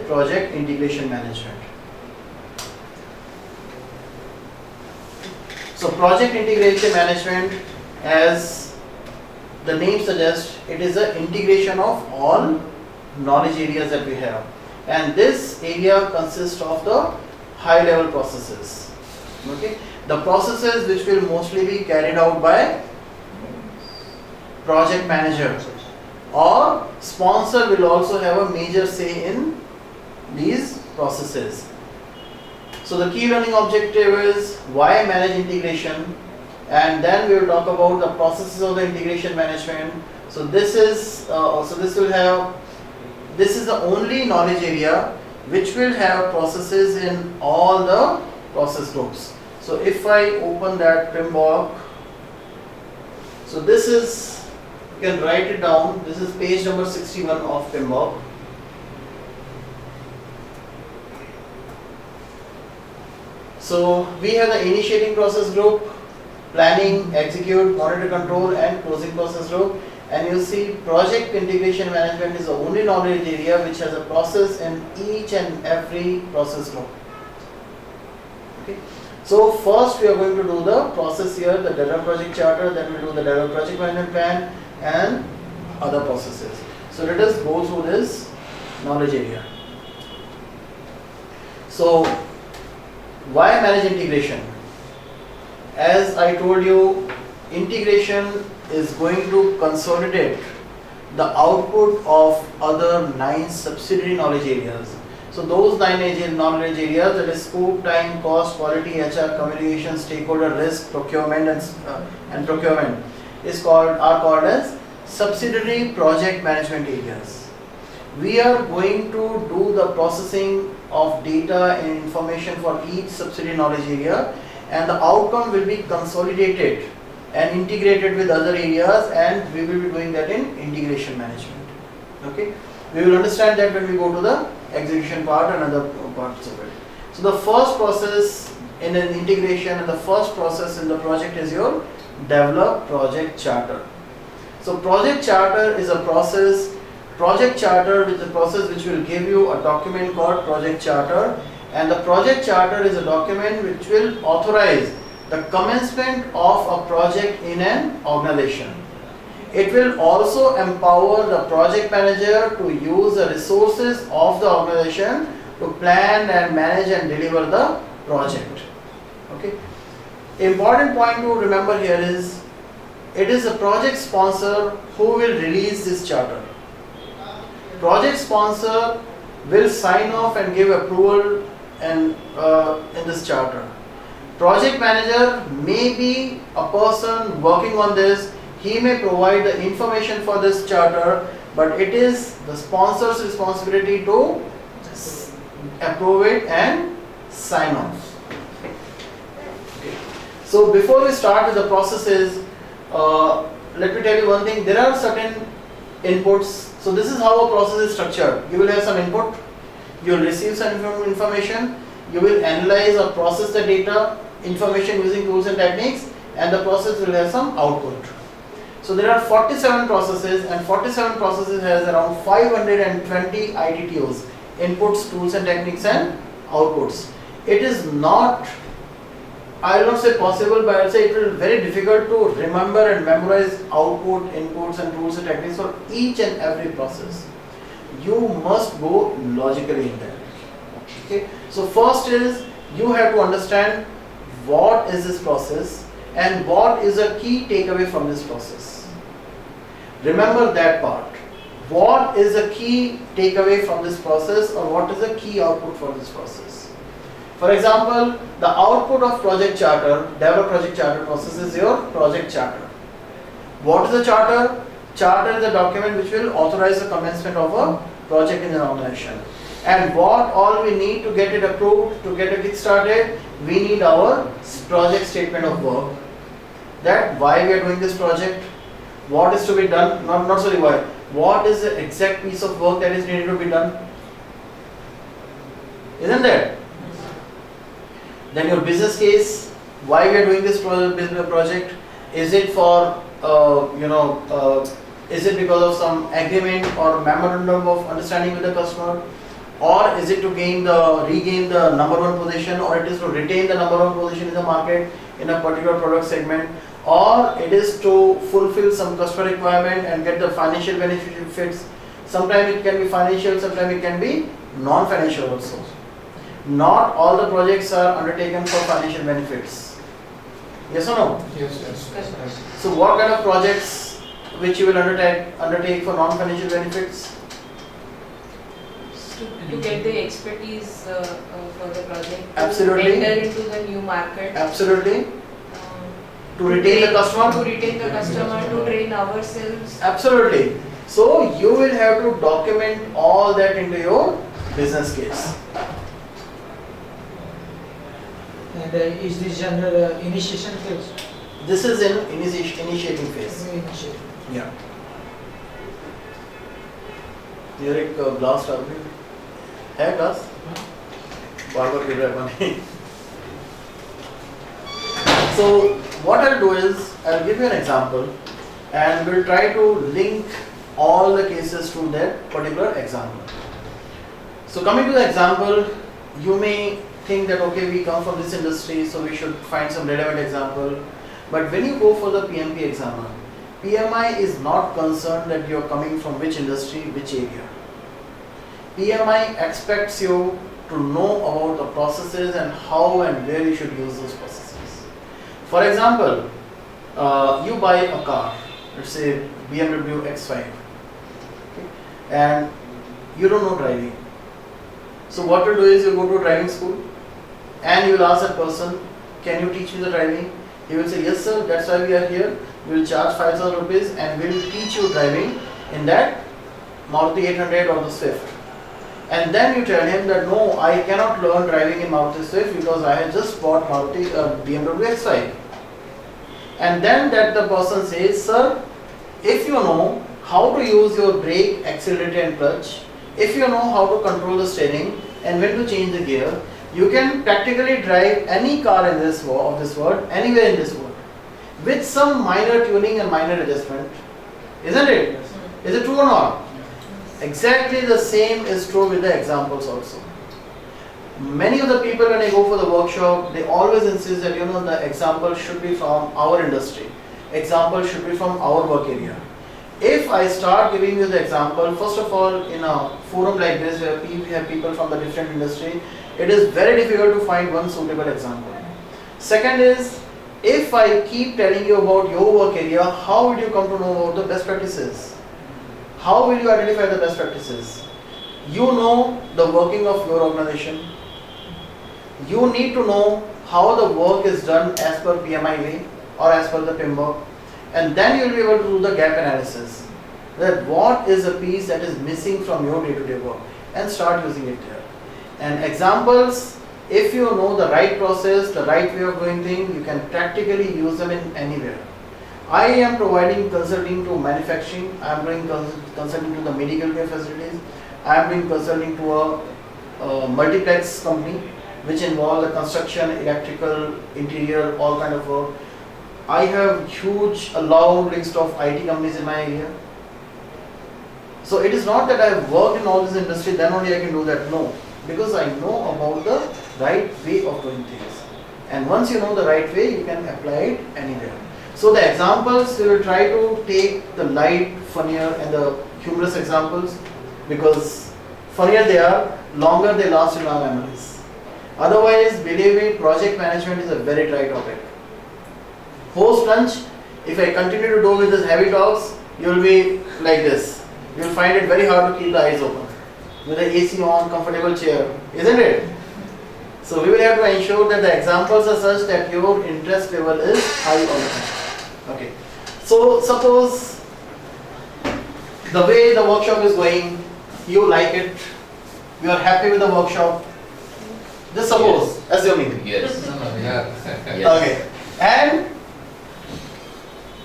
with project integration management. So project integration management, as the name suggests, it is an integration of all knowledge areas that we have, and this area consists of the high level processes. Okay, the processes which will mostly be carried out by project manager, or sponsor will also have a major say in these processes. So the key learning objective is why manage integration, and then we will talk about the processes of the integration management. So this is this is the only knowledge area which will have processes in all the process groups. So if I open that PMBOK, so this is, you can write it down, this is page number 61 of PMBOK. So we have the initiating process group, planning, execute, monitor, control, and closing process group. And you see project integration management is the only knowledge area which has a process in each and every process group. Okay. So first we are going to do the process here, the develop project charter, then we will do the develop project management plan and other processes. So let us go through this knowledge area. So why manage integration? As I told you, integration is going to consolidate the output of other 9 subsidiary knowledge areas. So those 9 knowledge areas, that is scope, time, cost, quality, HR, communication, stakeholder, risk, procurement, and procurement are called as subsidiary project management areas. We are going to do the processing of data and information for each subsidiary knowledge area, and the outcome will be consolidated and integrated with other areas, and we will be doing that in integration management. Okay, we will understand that when we go to the execution part and other parts of it. So the first process in an integration and the first process in the project is your develop project charter. So project charter is a process. Project charter is a process which will give you a document called project charter, and the project charter is a document which will authorize the commencement of a project in an organization. It will also empower the project manager to use the resources of the organization to plan and manage and deliver the project. Okay. Important point to remember here is, it is a project sponsor who will release this charter. Project sponsor will sign off and give approval and in this charter. Project manager may be a person working on this. He may provide the information for this charter, but it is the sponsor's responsibility to approve it and sign off. Okay. So before we start with the processes, let me tell you one thing. There are certain inputs. So this is how a process is structured. You will have some input, you will receive some information, you will analyze or process the data, information using tools and techniques, and the process will have some output. So there are 47 processes, and 47 processes has around 520 ITTOs, inputs, tools and techniques, and outputs. It is not, I will not say possible, but I will say it will be very difficult to remember and memorize output, inputs and tools and techniques for each and every process. You must go logically in there. Okay. So first is, you have to understand what is this process and what is a key takeaway from this process. Remember that part. What is the key takeaway from this process, or what is the key output for this process? For example, the output of project charter, develop project charter process is your project charter. What is the charter? Charter is a document which will authorize the commencement of a project in an organization. And what all we need to get it approved, to get it started, we need our project statement of work. That why we are doing this project, what is to be done, not sorry why, what is the exact piece of work that is needed to be done. Isn't there? Then your business case, why we are doing this project, is it for is it because of some agreement or memorandum of understanding with the customer, or is it to regain the number one position, or it is to retain the number one position in the market in a particular product segment, or it is to fulfill some customer requirement and get the financial benefits. Sometimes it can be financial, sometimes it can be non-financial also. Not all the projects are undertaken for financial benefits. Yes or no? Yes, yes, yes. So what kind of projects which you will undertake for non-financial benefits? To get the expertise for the project. Absolutely. To enter into the new market. Absolutely. To retain the customer? To retain the customer, to train ourselves. Absolutely. So you will have to document all that into your business case. And is this under initiation phase? This is in initiating phase. Initiating. Yeah. ये एक glass डाल दी है glass बार बार गिर रहा है पानी. So what I'll do is I'll give you an example and we'll try to link all the cases to that particular example. So coming to the example, you may think that okay, we come from this industry, so we should find some relevant example. But when you go for the PMP exam, PMI is not concerned that you are coming from which industry, which area. PMI expects you to know about the processes and how and where you should use those processes. For example, you buy a car, let's say BMW X5, okay, and you don't know driving. So what you do is you go to driving school and you will ask that person, can you teach me the driving? He will say, yes sir, that's why we are here. We will charge 5,000 rupees and we will teach you driving in that Maruti 800 or the Swift. And then you tell him that no, I cannot learn driving in Maruti Swift because I had just bought BMW X5. And then that the person says, sir, if you know how to use your brake, accelerator and clutch, if you know how to control the steering and when to change the gear, you can practically drive any car in this world, anywhere in this world, with some minor tuning and minor adjustment, isn't it? Is it true or not? Exactly the same is true with the examples also. Many of the people when I go for the workshop, they always insist that the example should be from our industry, example should be from our work area. If I start giving you the example, first of all, in a forum like this where we have people from the different industry, it is very difficult to find one suitable example. Second is, if I keep telling you about your work area, how will you come to know about the best practices? How will you identify the best practices? You know the working of your organization. You need to know how the work is done as per PMI way or as per the PIMBOK. And then you will be able to do the gap analysis. That what is a piece that is missing from your day-to-day work and start using it there. And examples, if you know the right process, the right way of doing things, you can practically use them in anywhere. I am providing consulting to manufacturing, I am doing consulting to the medical care facilities, I am doing consulting to a multiplex company which involve the construction, electrical, interior, all kind of work. I have a long list of IT companies in my area. So it is not that I have worked in all this industry, then only I can do that. No, because I know about the right way of doing things. And once you know the right way, you can apply it anywhere. So the examples, we will try to take the light, funnier and the humorous examples, because funnier they are, longer they last in our memories. Otherwise, believe me, project management is a very dry topic. Post lunch, if I continue to do with this heavy talks, you will be like this. You will find it very hard to keep the eyes open with the AC on, comfortable chair, isn't it? So we will have to ensure that the examples are such that your interest level is high all the time. Okay. So suppose the way the workshop is going, you like it, you are happy with the workshop. Just suppose, assuming. Yes. Yes. Okay. And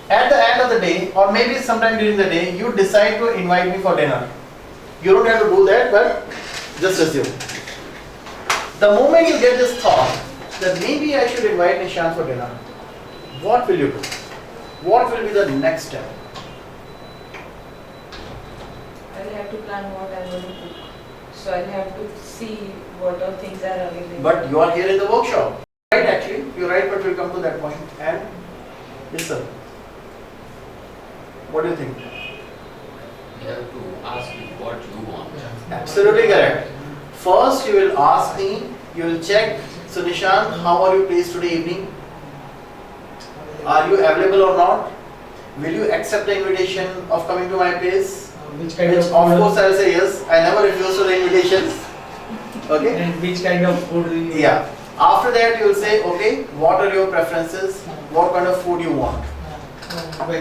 at the end of the day, or maybe sometime during the day, you decide to invite me for dinner. You don't have to do that, but just assume. The moment you get this thought that maybe I should invite Nishant for dinner, what will you do? What will be the next step? I will have to plan what I am going to cook. So I'll have to see what all things are available. But you are here in the workshop. Right, actually, you're right, but we'll come to that point. And yes, sir. What do you think? You have to ask me what you want. Absolutely correct. First, you will ask me, you will check. So, Nishan, how are you placed today evening? Are you available or not? Will you accept the invitation of coming to my place? Which kind Which, of of food? course, I'll say yes. I never refuse to the invitations. Okay? And which kind of food do you Yeah. After that, you will say, okay, what are your preferences? What kind of food you want?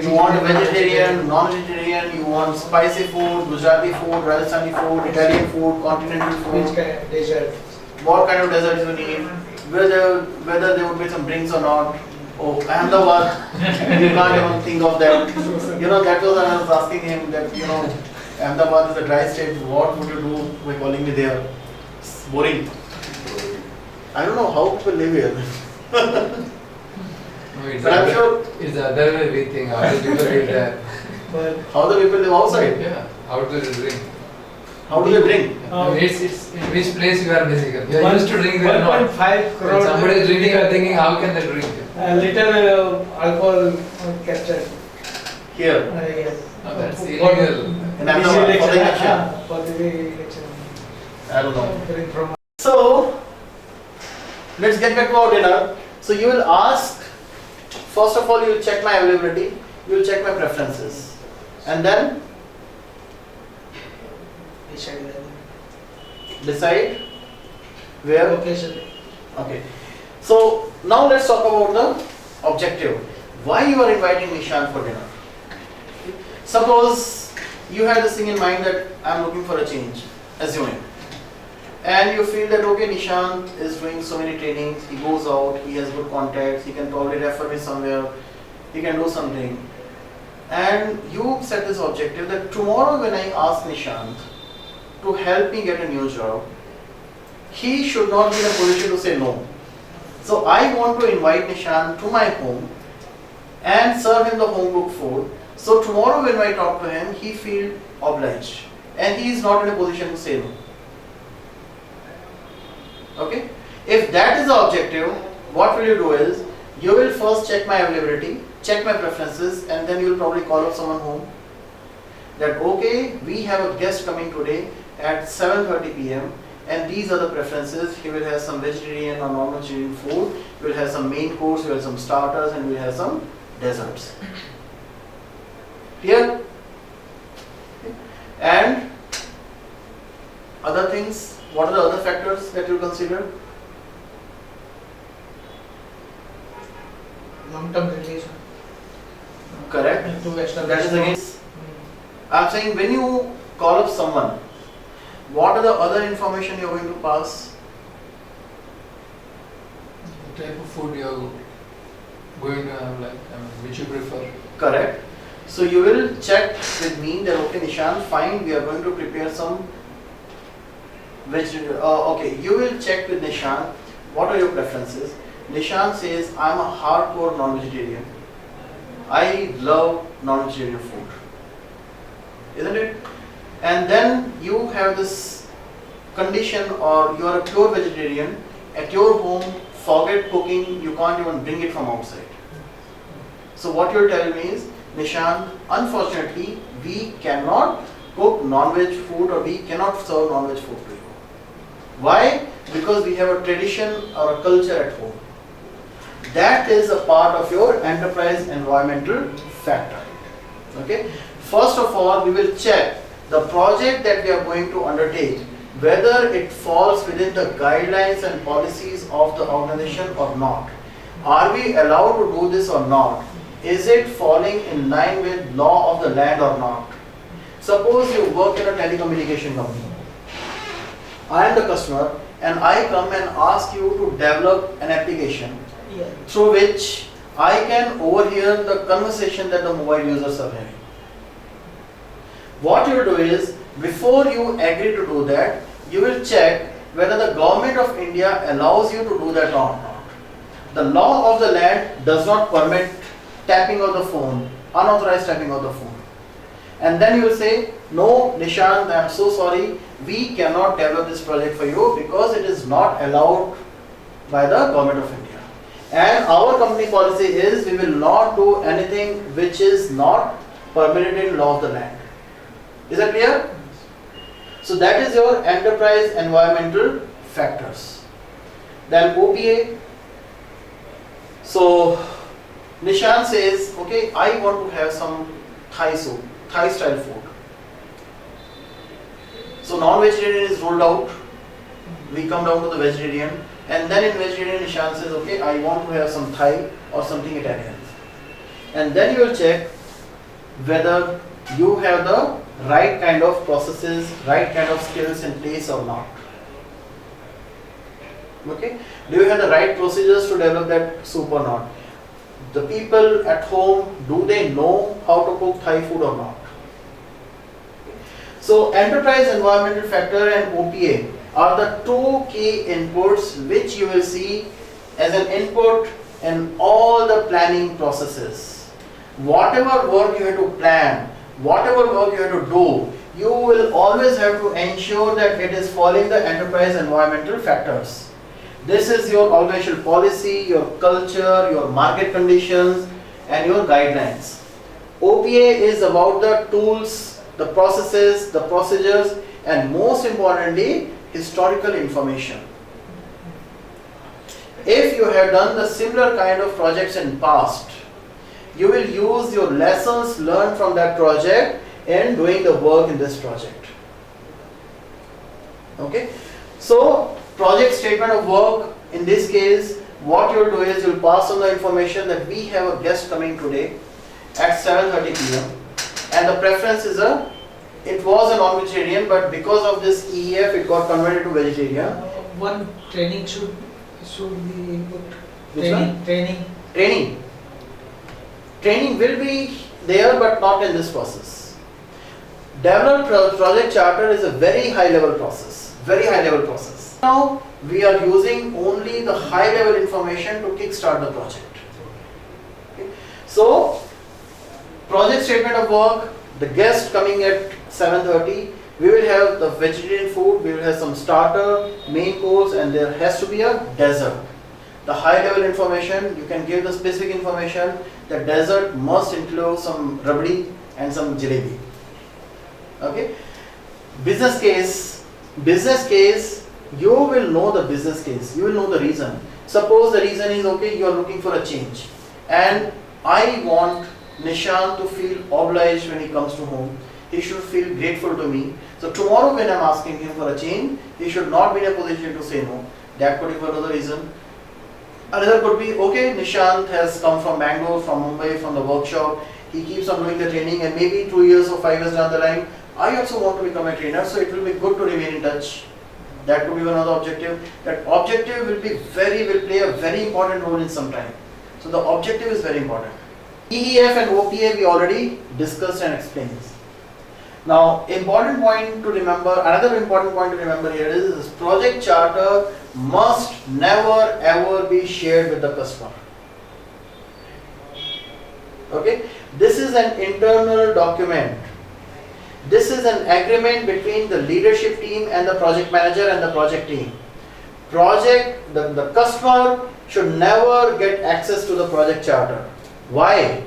You want a vegetarian, non-vegetarian, you want spicy food, Gujarati food, Rajasthani food, Italian food, continental Which food, kind of dessert? what kind of desserts you need, whether there would be some drinks or not. Oh, Ahmedabad, you can't even think of that. You know, that was I was asking him that, you know, Ahmedabad is a dry state, what would you do by calling me there? It's boring. I don't know how people live here. No, it's But I'm other- sure- It's the other way we think. How do people live there? But How the people live outside? Yeah. How do they drink? How do they drink? I mean, it's in which place you are basically. You are used to drink there or not. 1.5 crore. When somebody is drinking, you are thinking, how can they drink? A little alcohol captured. Here. Yes. No, that's For- illegal. In Ahmedabad, for the election. For the election. I don't know. Drink from. So, let's get back to our dinner. So, you will ask, first of all, you will check my availability, you will check my preferences, and then decide where. Location. Okay. So, now let's talk about the objective. Why you are inviting Nishan for dinner? Suppose you had this thing in mind that I am looking for a change, assuming. And you feel that okay, Nishant is doing so many trainings, he goes out, he has good contacts, he can probably refer me somewhere, he can do something. And you set this objective that tomorrow when I ask Nishant to help me get a new job, he should not be in a position to say no. So I want to invite Nishant to my home and serve him the home cooked food. So tomorrow when I talk to him, he feel obliged and he is not in a position to say no. Okay? If that is the objective, what will you do is, you will first check my availability, check my preferences, and then you will probably call up someone home that okay, we have a guest coming today at 7:30 p.m. and these are the preferences. He will have some vegetarian or non-vegetarian food, we will have some main course, we will have some starters, and we will have some desserts. Clear? And other things, what are the other factors that you consider? Long-term relation. Correct. To establish. That is again, I am saying when you call up someone, what are the other information you are going to pass? The type of food you are going to have, like, which you prefer. Correct. So you will check with me that okay, Nishan, fine, we are going to prepare some vegetarian. Okay, you will check with Nishan, what are your preferences? Nishan says, I am a hardcore non-vegetarian. I love non-vegetarian food. Isn't it? And then you have this condition, or you are a pure vegetarian, at your home, forget cooking, you can't even bring it from outside. So what you will tell me is, Nishan, unfortunately, we cannot cook non-veg food or we cannot serve non-veg food to you. Why? Because we have a tradition or a culture at home. That is a part of your enterprise environmental factor. Okay. First of all, we will check the project that we are going to undertake, whether it falls within the guidelines and policies of the organization or not. Are we allowed to do this or not? Is it falling in line with law of the land or not? Suppose you work in a telecommunication company. I am the customer and I come and ask you to develop an application through which I can overhear the conversation that the mobile users are having. What you will do is, before you agree to do that, you will check whether the government of India allows you to do that or not. The law of the land does not permit tapping of the phone, unauthorized tapping of the phone. And then you will say, no, Nishant, I am so sorry, we cannot develop this project for you because it is not allowed by the government of India. And our company policy is we will not do anything which is not permitted in law of the land. Is that clear? So that is your enterprise environmental factors. Then OPA. So Nishant says, okay, I want to have some Thai soup, Thai style food. So non-vegetarian is ruled out. We come down to the vegetarian, and then in vegetarian Nishant says, okay, I want to have some Thai or something Italian. And then you will check whether you have the right kind of processes, right kind of skills in place or not. Okay? Do you have the right procedures to develop that soup or not? The people at home, do they know how to cook Thai food or not? So enterprise environmental factor and OPA are the two key inputs which you will see as an input in all the planning processes. Whatever work you have to plan, whatever work you have to do, you will always have to ensure that it is following the enterprise environmental factors. This is your organizational policy, your culture, your market conditions, and your guidelines. OPA is about the tools, the processes, the procedures, and most importantly, historical information. If you have done the similar kind of projects in past, you will use your lessons learned from that project in doing the work in this project. Okay? So, project statement of work, in this case, what you will do is you will pass on the information that we have a guest coming today at 7:30 p.m. and the preference is it was a non-vegetarian, but because of this EEF it got converted to vegetarian. One training should be input. Which one? Training. Training will be there, but not in this process. Develop project charter is a very high level process. Very high level process. Now we are using only the high level information to kickstart the project. Okay. So project statement of work, the guest coming at 7:30, we will have the vegetarian food, we will have some starter, main course, and there has to be a dessert. The high level information, you can give the specific information. The dessert must include some rabdi and some jalebi. Okay. Business case, you will know the business case, you will know the reason. Suppose the reason is, okay, you are looking for a change and I want Nishant to feel obliged when he comes to home. He should feel grateful to me. So tomorrow when I am asking him for a change, he should not be in a position to say no. That could be for another reason. Another could be, okay, Nishant has come from Bangalore, from Mumbai, from the workshop. He keeps on doing the training and maybe 2 years or 5 years down the line, I also want to become a trainer, so it will be good to remain in touch. That could be another objective. That objective will play a very important role in some time. So the objective is very important. EEF and OPA we already discussed and explained. Now, another important point to remember here is this project charter must never ever be shared with the customer. Okay, this is an internal document. This is an agreement between the leadership team and the project manager and the project team. The customer should never get access to the project charter. Why?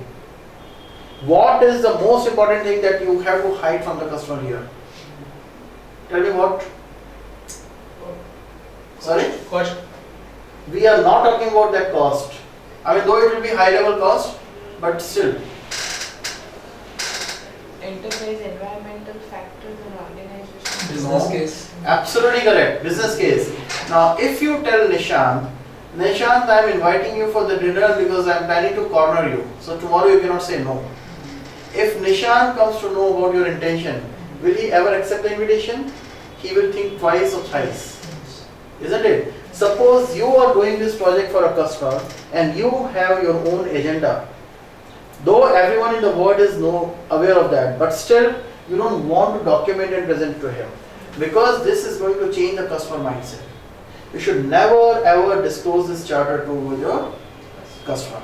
What is the most important thing that you have to hide from the customer here? Tell me what? Sorry? Cost. We are not talking about that cost. I mean, though it will be high level cost, but still. Enterprise environmental factors and organization. Business case. Absolutely correct. Business case. Now, if you tell Nishant, I am inviting you for the dinner because I am planning to corner you. So tomorrow you cannot say no. If Nishant comes to know about your intention, will he ever accept the invitation? He will think twice or thrice. Isn't it? Suppose you are doing this project for a customer and you have your own agenda. Though everyone in the world is aware of that, but still you don't want to document and present to him because this is going to change the customer mindset. You should never ever disclose this charter to your customer.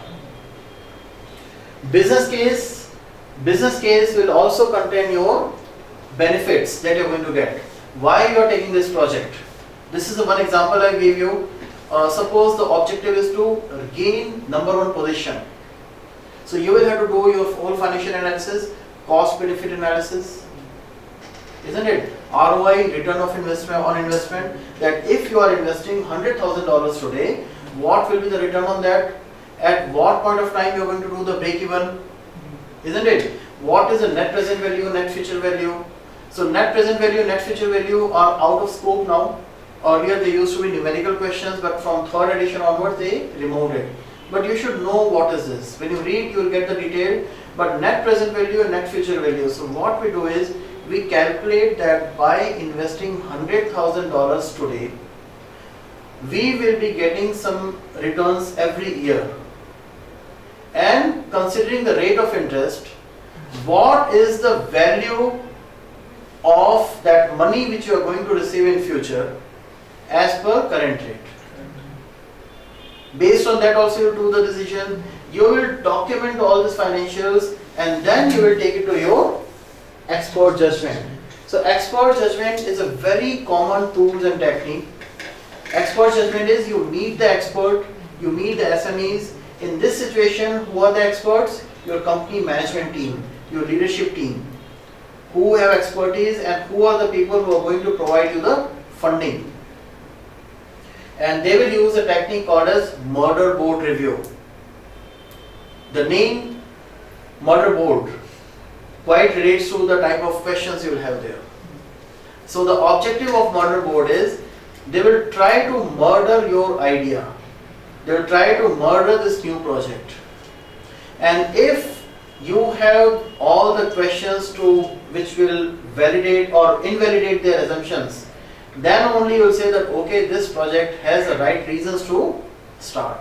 Business case, Business case will also contain your benefits that you're going to get. Why you are taking this project? This is the one example I gave you. Suppose the objective is to gain number one position. So you will have to do your whole financial analysis, cost benefit analysis, isn't it? ROI, return of investment on investment, that if you are investing $100,000 today, what will be the return on that? At what point of time you are going to do the break even? Isn't it? What is the net present value, net future value? So net present value, net future value are out of scope now. Earlier they used to be numerical questions, but from third edition onwards they removed it. But you should know what is this. When you read, you will get the detail. But net present value and net future value. So what we do is, we calculate that by investing $100,000 today, we will be getting some returns every year. And considering the rate of interest, what is the value of that money which you are going to receive in future as per current rate? Based on that also you do the decision. You will document all these financials and then you will take it to your expert judgment. So expert judgment is a very common tool and technique. Expert judgment is you meet the expert, you meet the SMEs. In this situation, who are the experts? Your company management team, your leadership team, who have expertise and who are the people who are going to provide you the funding. And they will use a technique called as murder board review. The name murder board quite relates to the type of questions you will have there. So the objective of murder board is they will try to murder your idea. They will try to murder this new project. And if you have all the questions to which will validate or invalidate their assumptions, then only you will say that okay, this project has the right reasons to start.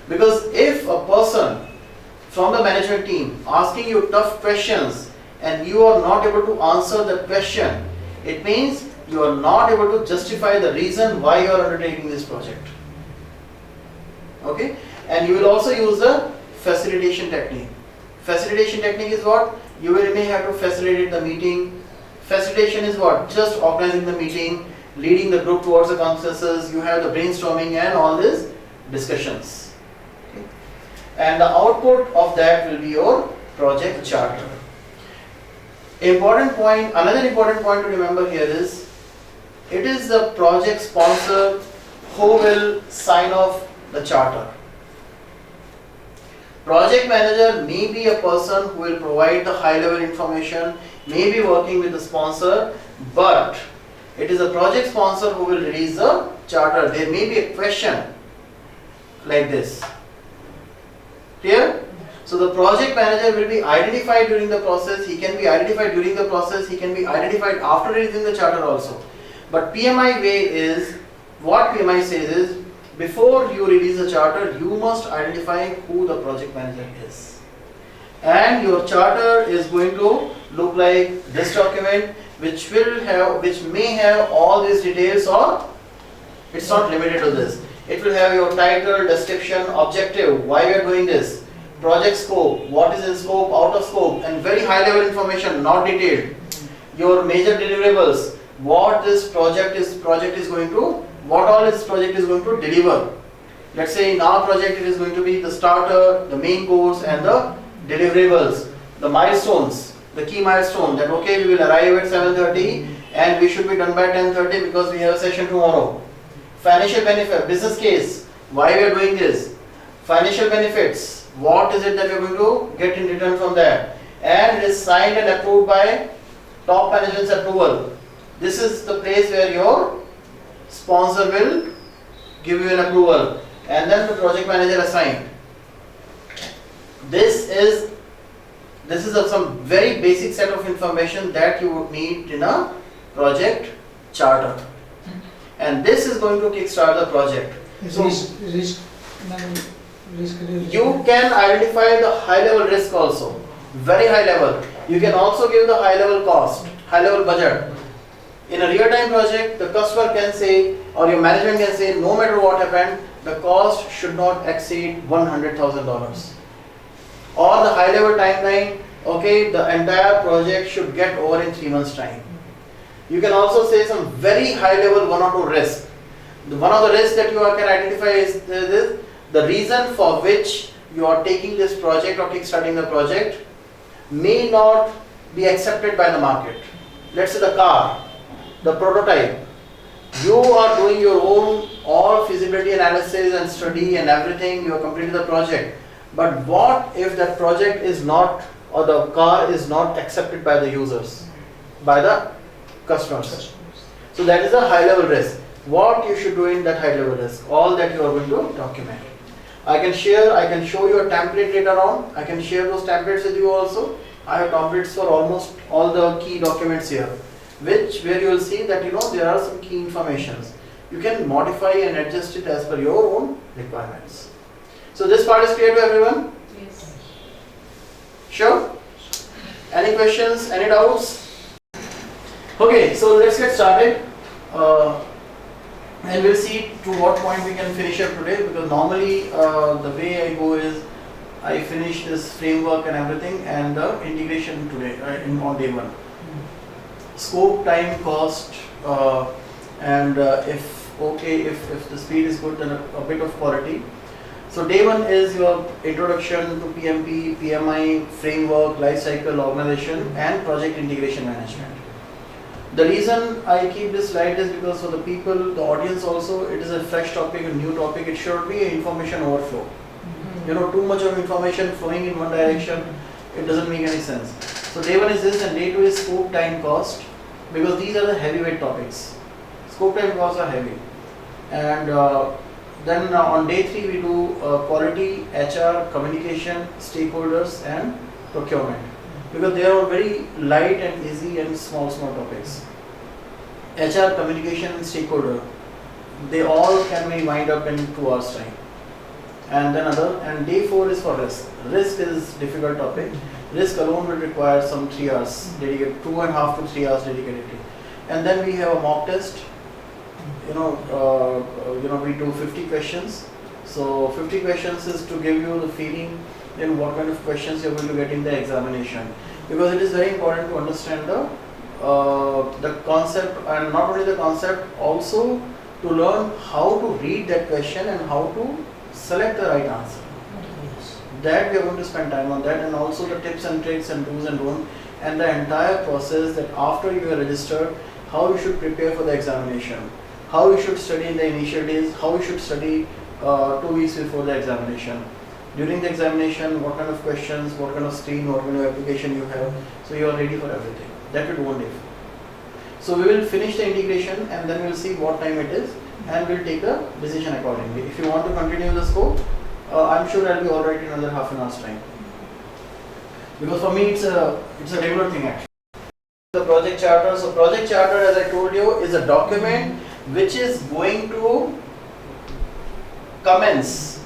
Because if a person from the management team asking you tough questions and you are not able to answer the question, it means you are not able to justify the reason why you are undertaking this project. Okay? And you will also use the facilitation technique. Facilitation technique is what? You may have to facilitate the meeting. Facilitation is what? Just organizing the meeting, leading the group towards a consensus, you have the brainstorming and all these discussions. Okay? And the output of that will be your project charter. Important point, another important point to remember here is, it is the project sponsor who will sign off the charter. Project manager may be a person who will provide the high level information, may be working with the sponsor, but it is a project sponsor who will release the charter. There may be a question like this. Clear? So the project manager will be identified during the process, he can be identified during the process, he can be identified after releasing the charter also. But PMI way is, what PMI says is, before you release the charter, you must identify who the project manager is. And your charter is going to look like this document, which may have all these details, or it's not limited to this. It will have your title, description, objective, why we are doing this, project scope, what is in scope, out of scope, and very high level information, not detailed. Your major deliverables, what this project is going to, what all this project is going to deliver. Let's say in our project it is going to be the starter, the main course and the deliverables, the milestones, the key milestone, that okay, we will arrive at 7:30 and we should be done by 10:30 because we have a session tomorrow. Financial benefit, business case, why we are doing this, financial benefits, what is it that we are going to get in return from that, and it is signed and approved by top management's approval. This is the place where your sponsor will give you an approval and then the project manager assigned. This is some very basic set of information that you would need in a project charter, and this is going to kickstart the project. So risk you can identify the high level risk also, very high level. You can also give the high level cost, high level budget. In a real-time project, the customer can say, or your management can say, no matter what happened, the cost should not exceed $100,000. or the high level timeline, okay, the entire project should get over in 3 months time. You can also say some very high level one or two risks. One of the risks that you can identify is this, the reason for which you are taking this project or kickstarting the project may not be accepted by the market. Let's say the car, the prototype. You are doing your own all feasibility analysis and study and everything, you have completed the project. But what if that project is not, or the car is not accepted by the users, by the customers? So that is a high level risk. What you should do in that high level risk, all that you are going to document. I can show you a template later on. I can share those templates with you also. I have templates for almost all the key documents here, where you will see that there are some key informations. You can modify and adjust it as per your own requirements. So this part is clear to everyone? Yes. Sure? Any questions? Any doubts? Okay, so let's get started. And we'll see to what point we can finish up today, because normally the way I go is I finish this framework and everything and the integration today on day one. Scope, time, cost, and if the speed is good, then a bit of quality. So day one is your introduction to PMP, PMI, framework, life cycle, organization and project integration management. The reason I keep this slide is because for the people, the audience also, it is a fresh topic, a new topic. It should be an information overflow. Too much of information flowing in one direction, it doesn't make any sense. So day one is this, and day two is scope, time, cost, because these are the heavyweight topics. Scope, time, cost are heavy. And then on day three we do quality, HR, communication, stakeholders and procurement, because they are very light and easy and small topics. HR, communication and stakeholder, they all can be wind up in 2 hours time. And then day 4 is for risk. Risk is difficult topic. Risk alone will require some 3 hours dedicated, 2.5 to 3 hours dedicated. And then we have a mock test. We do 50 questions. So 50 questions is to give you the feeling in what kind of questions you're going to get in the examination. Because it is very important to understand the concept, and not only the concept, also to learn how to read that question and how to select the right answer. That we are going to spend time on that, and also the tips and tricks and do's and don'ts, and the entire process that after you are registered, how you should prepare for the examination, how you should study in the initial days, how you should study 2 weeks before the examination. During the examination, what kind of questions, what kind of screen, what kind of application you have, so you are ready for everything. That will one day. So we will finish the integration and then we will see what time it is and we'll take a decision accordingly. If you want to continue the scope, I'm sure I'll be alright in another half an hour's time. Because for me it's a regular thing actually. The project charter. So project charter, as I told you, is a document which is going to commence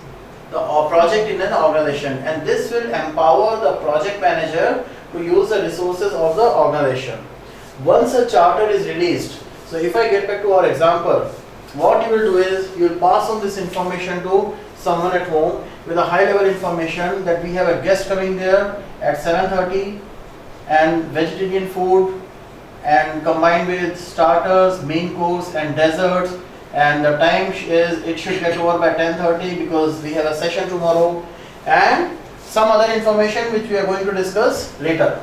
the project in an organization, and this will empower the project manager to use the resources of the organization. Once a charter is released, so if I get back to our example, what you will do is you will pass on this information to someone at home with a high level information that we have a guest coming there at 7:30 and vegetarian food, and combined with starters, main course and desserts, and the time is it should get over by 10:30 because we have a session tomorrow, and some other information which we are going to discuss later.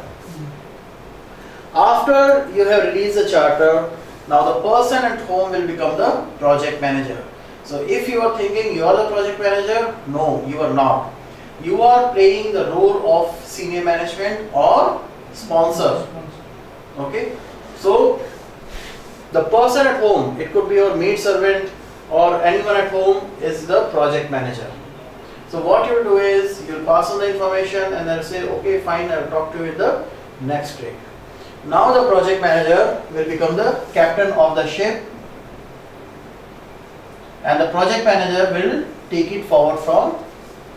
After you have released the charter, now the person at home will become the project manager. So if you are thinking you are the project manager, no, you are not. You are playing the role of senior management or sponsor. Okay, so the person at home, it could be your maid servant or anyone at home, is the project manager. So what you will do is you will pass on the information and then say, okay, fine, I will talk to you in the next break. Now the project manager will become the captain of the ship, and the project manager will take it forward from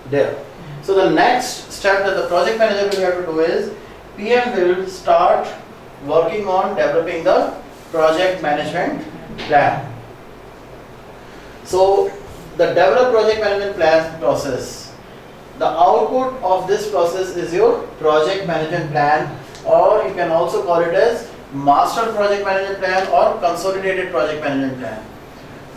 there. So the next step that the project manager will have to do is PM will start working on developing the project management plan. So the develop project management plan process. The output of this process is your project management plan, or you can also call it as master project management plan or consolidated project management plan.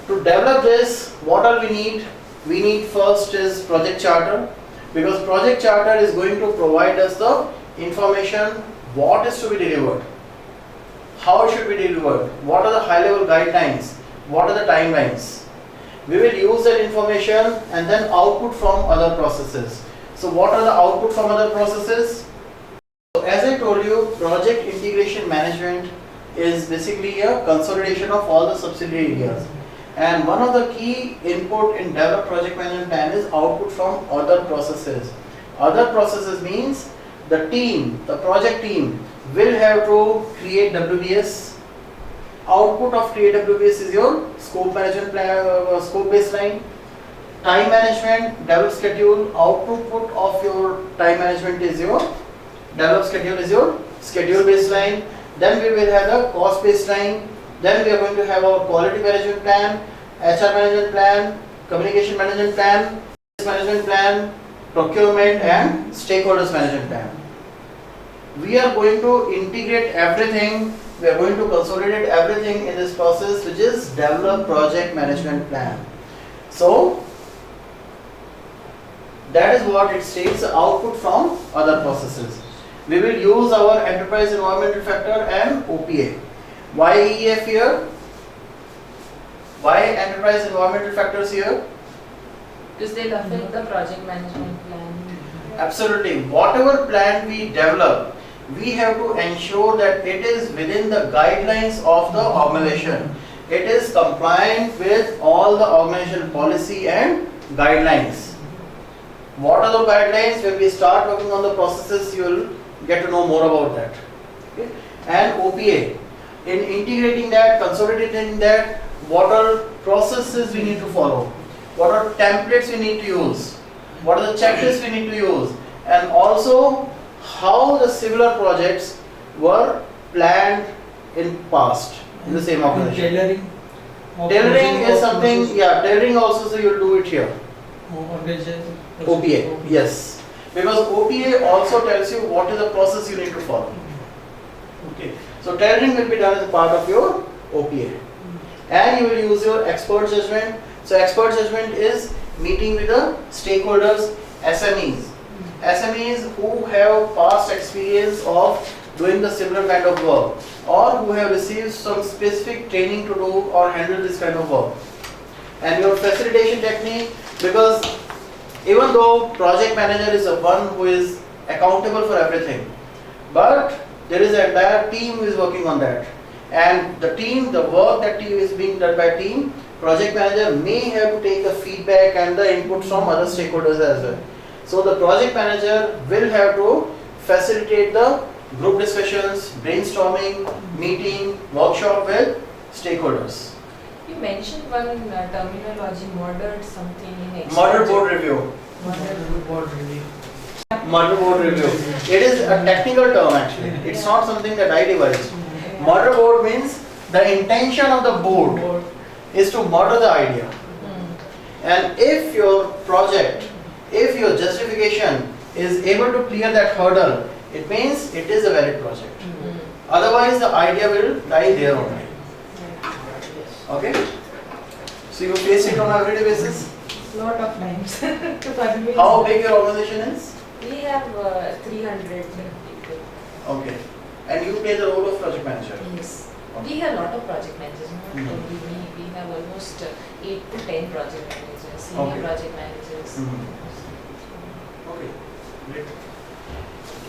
To develop this, what all we need? We need first is project charter, because project charter is going to provide us the information what is to be delivered, how it should be delivered, what are the high level guidelines, what are the timelines. We will use that information and then output from other processes. So what are the output from other processes? So as I told you, project integration management is basically a consolidation of all the subsidiary areas. And one of the key input in developed project management plan is output from other processes. Other processes means the team, the project team will have to create WBS. Output of create WBS is your scope management plan, scope baseline. Time management, develop schedule. Output of your time management is your develop schedule is your schedule baseline. Then we will have the cost baseline. Then we are going to have our quality management plan, HR management plan, communication management plan, management plan, procurement and stakeholders management plan. We are going to integrate everything, we are going to consolidate everything in this process, which is develop project management plan. So that is what it states, output from other processes. We will use our enterprise environmental factor and OPA. Why EF here? Why enterprise environmental factors here? Because they'll affect the project management plan. Absolutely. Whatever plan we develop, we have to ensure that it is within the guidelines of the organization. It is compliant with all the organization policy and guidelines. What are the guidelines? When we start working on the processes, you will get to know more about that. Okay? And OPA. In integrating that, consolidating that, what are processes we need to follow? What are templates we need to use? What are the checklists we need to use? And also how the similar projects were planned in past in the same organization. Tailoring. Tailoring is something, yeah, tailoring also, so you'll do it here. OPA, yes. Because OPA also tells you what is the process you need to follow. Okay. So tailoring will be done as a part of your OPA. And you will use your expert judgment. So expert judgment is meeting with the stakeholders, SMEs. SMEs who have past experience of doing the similar kind of work, or who have received some specific training to do or handle this kind of work. And your facilitation technique, because even though project manager is the one who is accountable for everything, but there is an entire team who is working on that. And the team, the work that is being done by team, project manager may have to take the feedback and the input from other stakeholders as well. So the project manager will have to facilitate the group discussions, brainstorming, meeting, workshop with stakeholders. You mentioned one terminology, moderate something in expert. Model board review. Model board review. It is a technical term actually. It's not something that I devised. Model board means the intention of the board is to model the idea. And if your project, if your justification is able to clear that hurdle, it means it is a valid project. Otherwise the idea will die there only. Okay? So you face it on an everyday basis? Lot of times. How big your organization is? We have 300 people. Okay. And you play the role of project manager? Yes. We have a lot of project managers. Not Mhm. only me. We have almost 8 to 10 project managers, senior Okay. project managers. Okay. Great.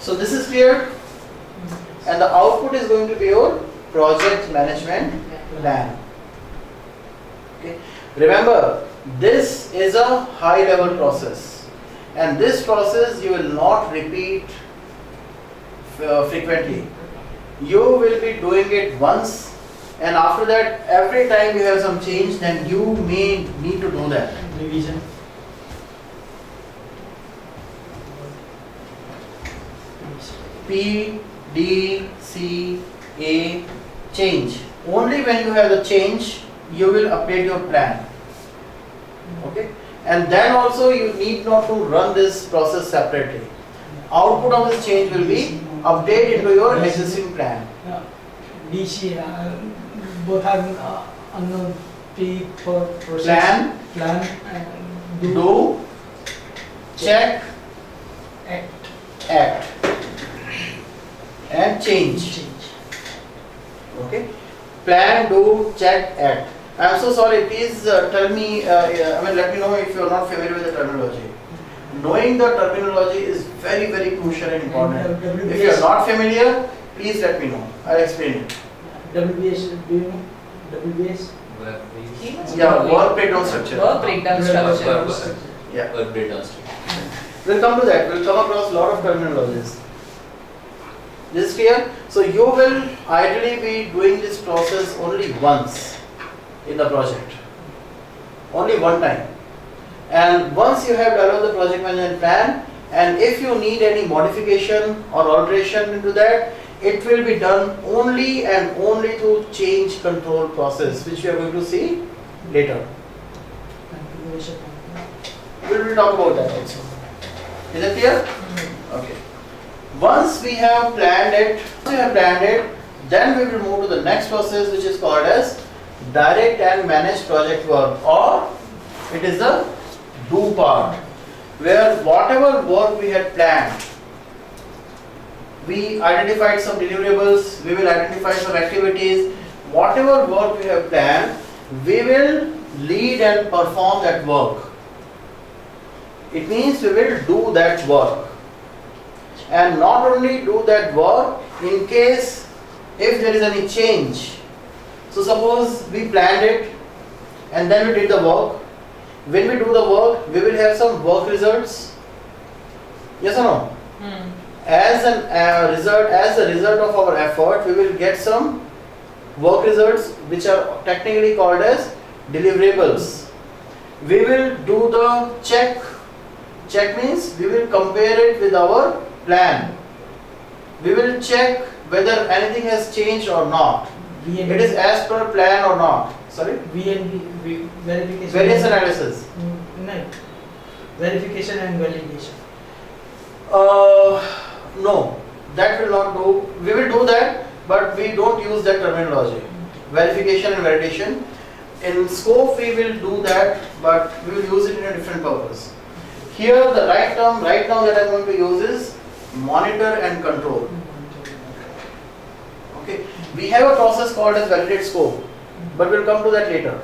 So this is clear, and the output is going to be your project management plan. Okay. Remember, this is a high level process, and this process you will not repeat frequently. You will be doing it once, and after that every time you have some change, then you may need to do that. Revision. P, D, C, A, change. Only when you have the change, you will update your plan. Okay? and then also you need not to run this process separately. Output of this change will be updated into your existing plan. DC, both are unknown. P for process. Plan and Do, check, act, and change. Okay. Plan, do, check, act. I am so sorry. Please tell me. Let me know if you are not familiar with the terminology. Knowing the terminology is very, very crucial and important. If you are not familiar, please let me know. I'll explain it. WBS, do you know? WBS? Yeah, work breakdown structure. Work breakdown structure. Yeah. Work breakdown structure. We'll come to that. We'll come across a lot of terminologies. This is clear? So you will ideally be doing this process only once in the project. Only one time. And once you have developed the project management plan, and if you need any modification or alteration into that, it will be done only and only through change control process, which we are going to see later. We will talk about that also. Is it clear? Okay. Once we have planned it, then we will move to the next process, which is called as direct and managed project work, or it is the do part, where whatever work we had planned, we identified some deliverables, we will identify some activities, whatever work we have planned, we will lead and perform that work. It means we will do that work. And not only do that work, in case if there is any change. So suppose we planned it and then we did the work. When we do the work, we will have some work results. Yes or no? As a result of our effort, we will get some work results which are technically called as deliverables. We will do the check. Check means we will compare it with our plan. We will check whether anything has changed or not. It is as per plan or not. Sorry? VNV, verification. Variance analysis. No. Verification and validation. No, that will not do. We will do that, but we don't use that terminology. Verification and validation. In scope, we will do that, but we will use it in a different purpose. Here, the right term right now that I am going to use is monitor and control. Okay, we have a process called as validate scope, but we'll come to that later.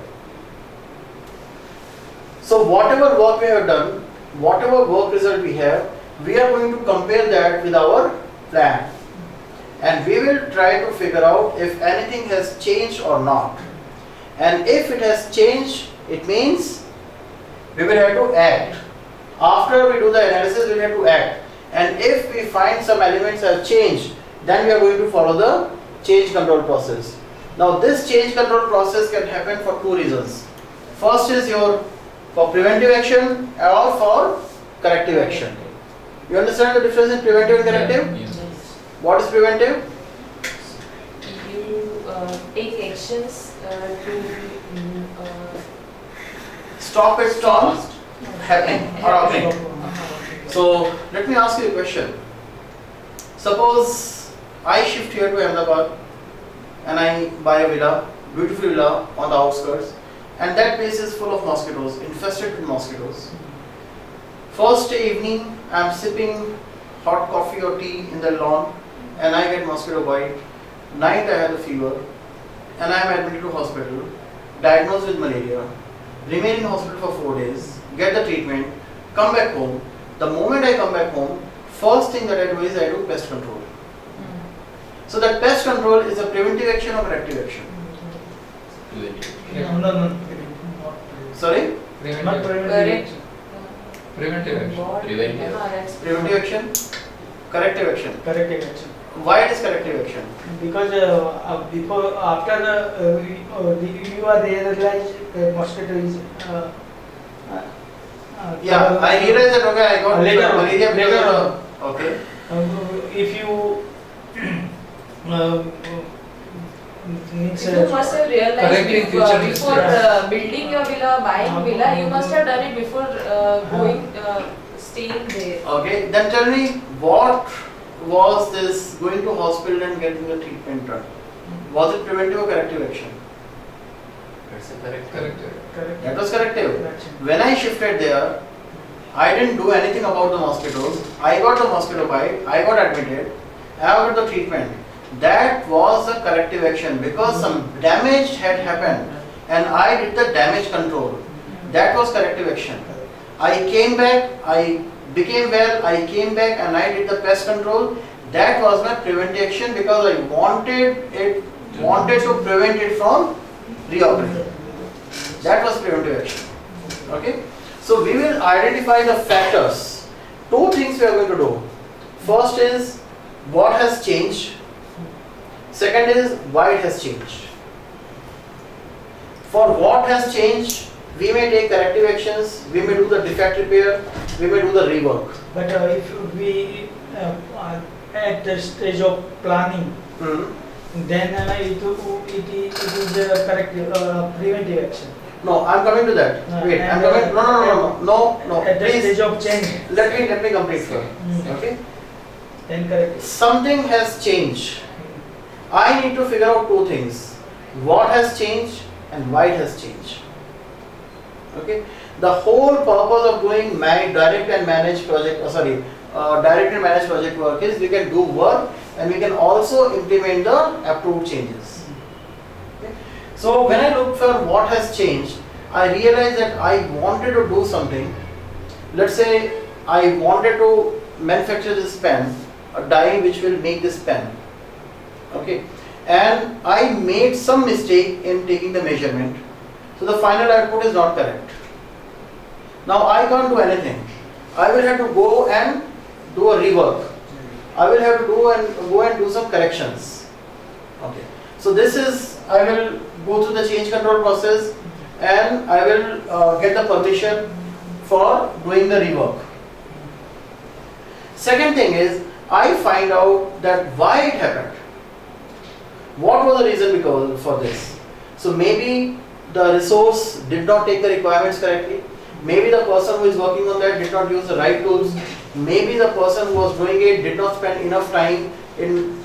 So whatever work we have done, whatever work result we have, we are going to compare that with our plan, and we will try to figure out if anything has changed or not. And if it has changed, it means we will have to act. After we do the analysis, we will have to act. And if we find some elements have changed, then we are going to follow the change control process. Now this change control process can happen for two reasons. First is for preventive action or for corrective action. You understand the difference in preventive and corrective? Yes. What is preventive? You take actions to Stop it from happening or occurring. So let me ask you a question. Suppose I shift here to Ahmedabad and I buy a villa, beautiful villa on the outskirts, and that place is full of mosquitoes, infested with mosquitoes. First day evening, I am sipping hot coffee or tea in the lawn and I get mosquito bite. Night I have a fever and I am admitted to hospital, diagnosed with malaria, remain in hospital for 4 days, get the treatment, come back home. The moment I come back home, first thing that I do is I do pest control. So that pest control is a preventive action or corrective action? No. Sorry? Not correct. Preventive action. Preventive. Preventive action? Corrective action. Corrective action. Why it is corrective action? Because after you are realized mosquito is Yeah, I realize that okay, I got later malaria because later of okay. If you means You must have realized Correcting before, future before mistakes. building your villa, buying villa, you must have done it before staying there. Okay, then tell me, what was this going to hospital and getting the treatment done? Was it preventive or corrective action? That's a correct. Correct. correct. That was corrective. Action. When I shifted there, I didn't do anything about the mosquitoes. I got the mosquito bite, I got admitted, I got the treatment. That was a corrective action because some damage had happened and I did the damage control. That was corrective action. I came back, I became well, I came back and I did the pest control. That was my preventive action because I wanted to prevent it from reoccurring. That was preventive action. Okay? So we will identify the factors. Two things we are going to do. First is what has changed. Second is why it has changed. For what has changed, we may take corrective actions, we may do the defect repair, we may do the rework. But if we at the stage of planning, then it is a corrective preventive action. No, I'm coming to that. Wait, I'm coming. No. At the Please, stage of change, let me complete first. Okay. then corrective. Something has changed. I need to figure out two things. What has changed and why it has changed. Okay. The whole purpose of doing direct and managed project work is we can do work and we can also implement the approved changes. Okay. So when I look for what has changed, I realized that I wanted to do something. Let's say I wanted to manufacture this pen, a die which will make this pen. Okay, and I made some mistake in taking the measurement, so the final output is not correct. Now I can't do anything. I will have to go and do a rework. I will have to go and do some corrections. Okay, so this is, I will go through the change control process and I will get the permission for doing the rework. Second thing is, I find out that why it happened. What was the reason because for this? So maybe the resource did not take the requirements correctly. Maybe the person who is working on that did not use the right tools. Maybe the person who was doing it did not spend enough time in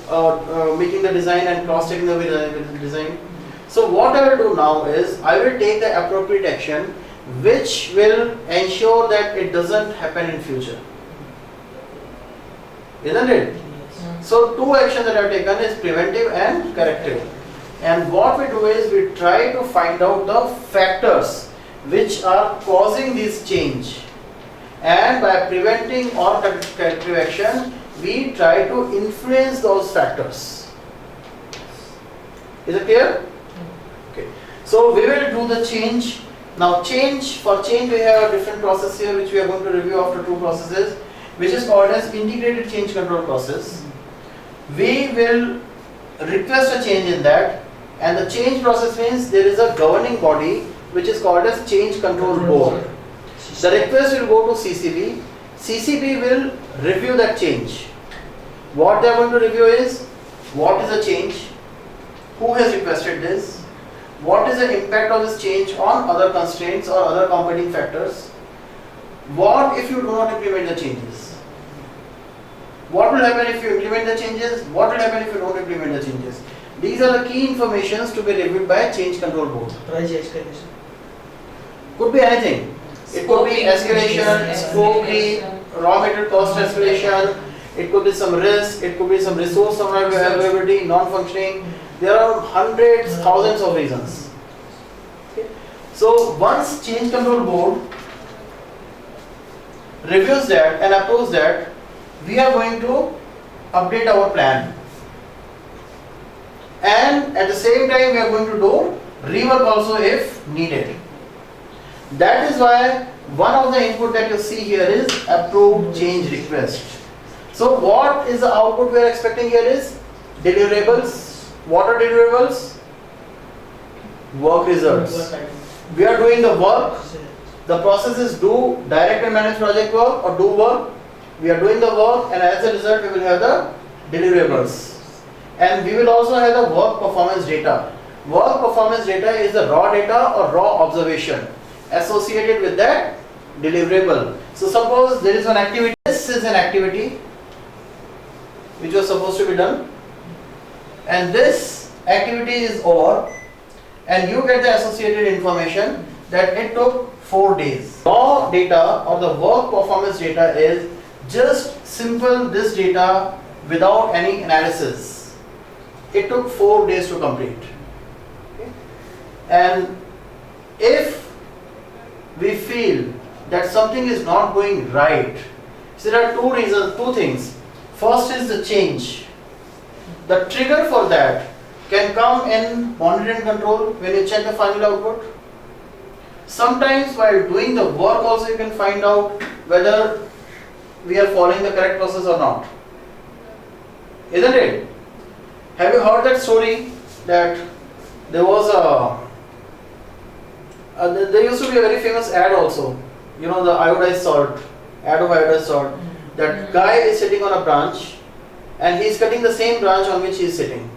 making the design and cross-checking the design. So what I will do now is I will take the appropriate action which will ensure that it doesn't happen in future. Isn't it? So two actions that I have taken is preventive and corrective. And what we do is we try to find out the factors which are causing this change. And by preventing or corrective action, we try to influence those factors. Is it clear? Okay. So we will do the change. Now for change we have a different process here which we are going to review after two processes, which is called as integrated change control process. We will request a change in that, and the change process means there is a governing body which is called as change control board. The request will go to CCB. CCB will review that change. What they are going to review is what is the change, who has requested this, what is the impact of this change on other constraints or other competing factors, what if you do not implement the changes. What will happen if you implement the changes? What will happen if you don't implement the changes? These are the key informations to be reviewed by a change control board. Price escalation. Could be anything. It could be escalation, scope creep, raw material cost escalation. It could be some risk. It could be some resource availability, non-functioning. There are hundreds, thousands of reasons. Okay. So once change control board reviews that and approves that, we are going to update our plan, and at the same time we are going to do rework also if needed. That is why one of the input that you see here is approved change request. So what is the output we are expecting here is deliverables. What are deliverables? Work results. We are doing the work. The process is do direct and manage project work or do work. We are doing the work, and as a result we will have the deliverables. And we will also have the work performance data. Work performance data is the raw data or raw observation associated with that deliverable. So suppose there is one activity, this is an activity which was supposed to be done, and this activity is over, and you get the associated information that it took 4 days. Raw data or the work performance data is just simple this data without any analysis. It took 4 days to complete. Okay. And if we feel that something is not going right, so there are two things. First is the change. The trigger for that can come in monitor and control when you check the final output. Sometimes while doing the work also you can find out whether we are following the correct process or not. Isn't it? Have you heard that story that there was there used to be a very famous ad also, you know, the iodized salt, ad of iodized salt. That guy is sitting on a branch and he is cutting the same branch on which he is sitting.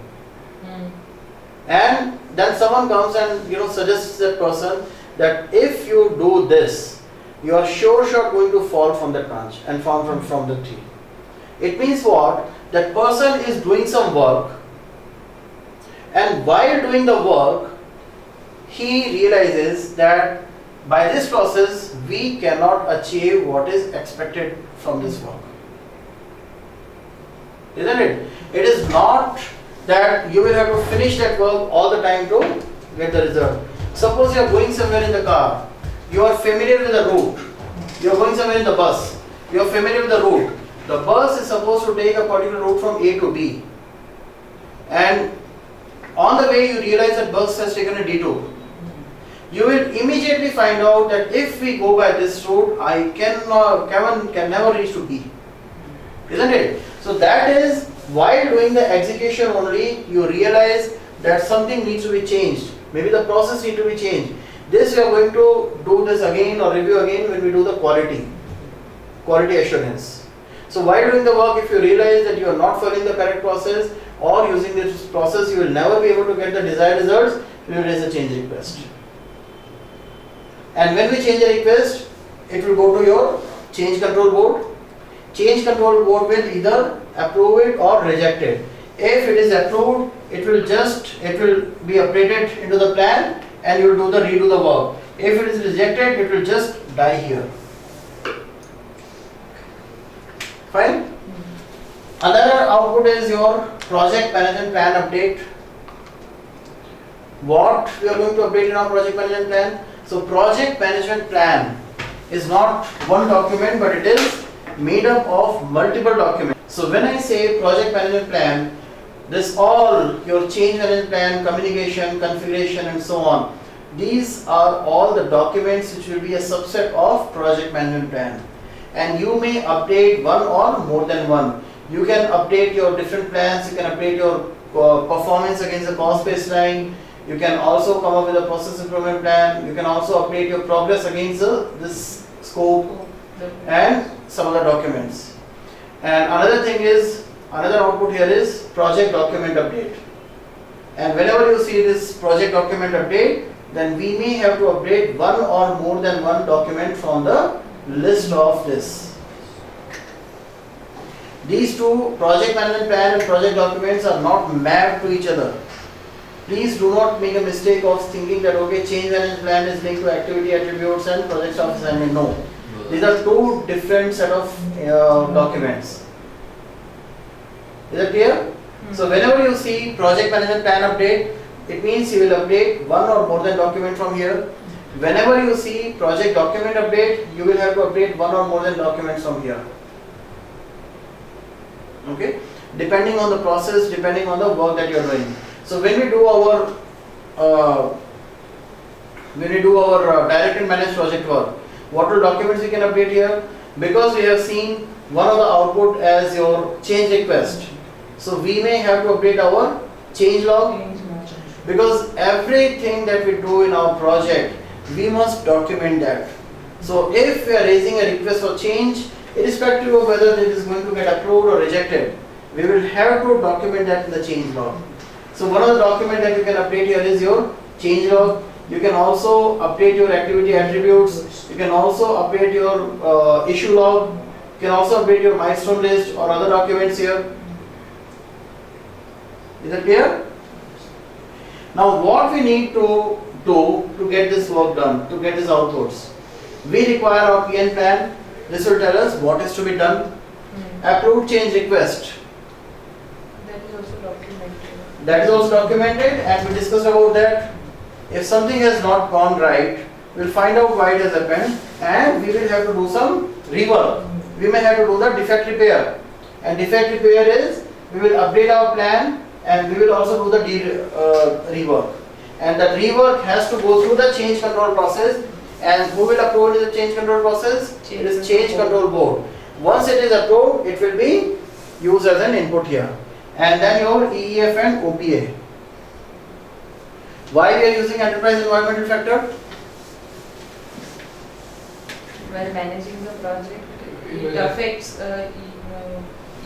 And then someone comes and suggests that person that if you do this, you are sure going to fall from that branch and fall from the tree. It means what? That person is doing some work, and while doing the work, he realizes that by this process we cannot achieve what is expected from this work. Isn't it? It is not that you will have to finish that work all the time to get the result. Suppose you are going somewhere in the car, you are familiar with the route, you are going somewhere in the bus, you are familiar with the route. The bus is supposed to take a particular route from A to B, and on the way you realize that bus has taken a detour. You will immediately find out that if we go by this route, I can never reach to B. Isn't it? So that is while doing the execution only, you realize that something needs to be changed. Maybe the process needs to be changed. This we are going to do this again or review again when we do the quality assurance. So while doing the work, if you realize that you are not following the correct process or using this process, you will never be able to get the desired results, you will raise a change request. And when we change a request, it will go to your change control board. Change control board will either approve it or reject it. If it is approved, it will be updated into the plan and you will redo the work. If it is rejected, it will just die here. Fine? Another output is your project management plan update. What we are going to update in our project management plan? So project management plan is not one document, but it is made up of multiple documents. So when I say project management plan, this all your change management plan, communication, configuration and so on. These are all the documents which will be a subset of project management plan. And you may update one or more than one. You can update your different plans, you can update your performance against the cost baseline. You can also come up with a process improvement plan. You can also update your progress against this scope and some other documents. And another output here is project document update. And whenever you see this project document update, then we may have to update one or more than one document from the list of this. These two, project management plan and project documents, are not mapped to each other. Please do not make a mistake of thinking that okay, change management plan is linked to activity attributes and project staff assignment. No. These are two different set of documents. Is that clear? So whenever you see project management plan update, it means you will update one or more than document from here. Whenever you see project document update, you will have to update one or more than documents from here. Okay? Depending on the process, depending on the work that you are doing. So when we do our direct and managed project work, what all documents we can update here? Because we have seen one of the output as your change request. So we may have to update our change log, because everything that we do in our project, we must document that. So if we are raising a request for change, irrespective of whether it is going to get approved or rejected, we will have to document that in the change log. So one of the documents that you can update here is your change log. You can also update your activity attributes. You can also update your issue log. You can also update your milestone list or other documents here. Is that clear? Now what we need to do to get this work done, to get these outputs? We require our PN plan. This will tell us what is to be done. Approved change request. That is also documented. That is also documented, and we discussed about that. If something has not gone right, we'll find out why it has happened, and we will have to do some rework. We may have to do the defect repair, and defect repair is we will update our plan, and we will also do the rework. And the rework has to go through the change control process. And who will approve the change control process? It is change control board. Once it is approved, it will be used as an input here. And then your EEF and OPA. Why we are using enterprise environmental factor? While managing the project, it affects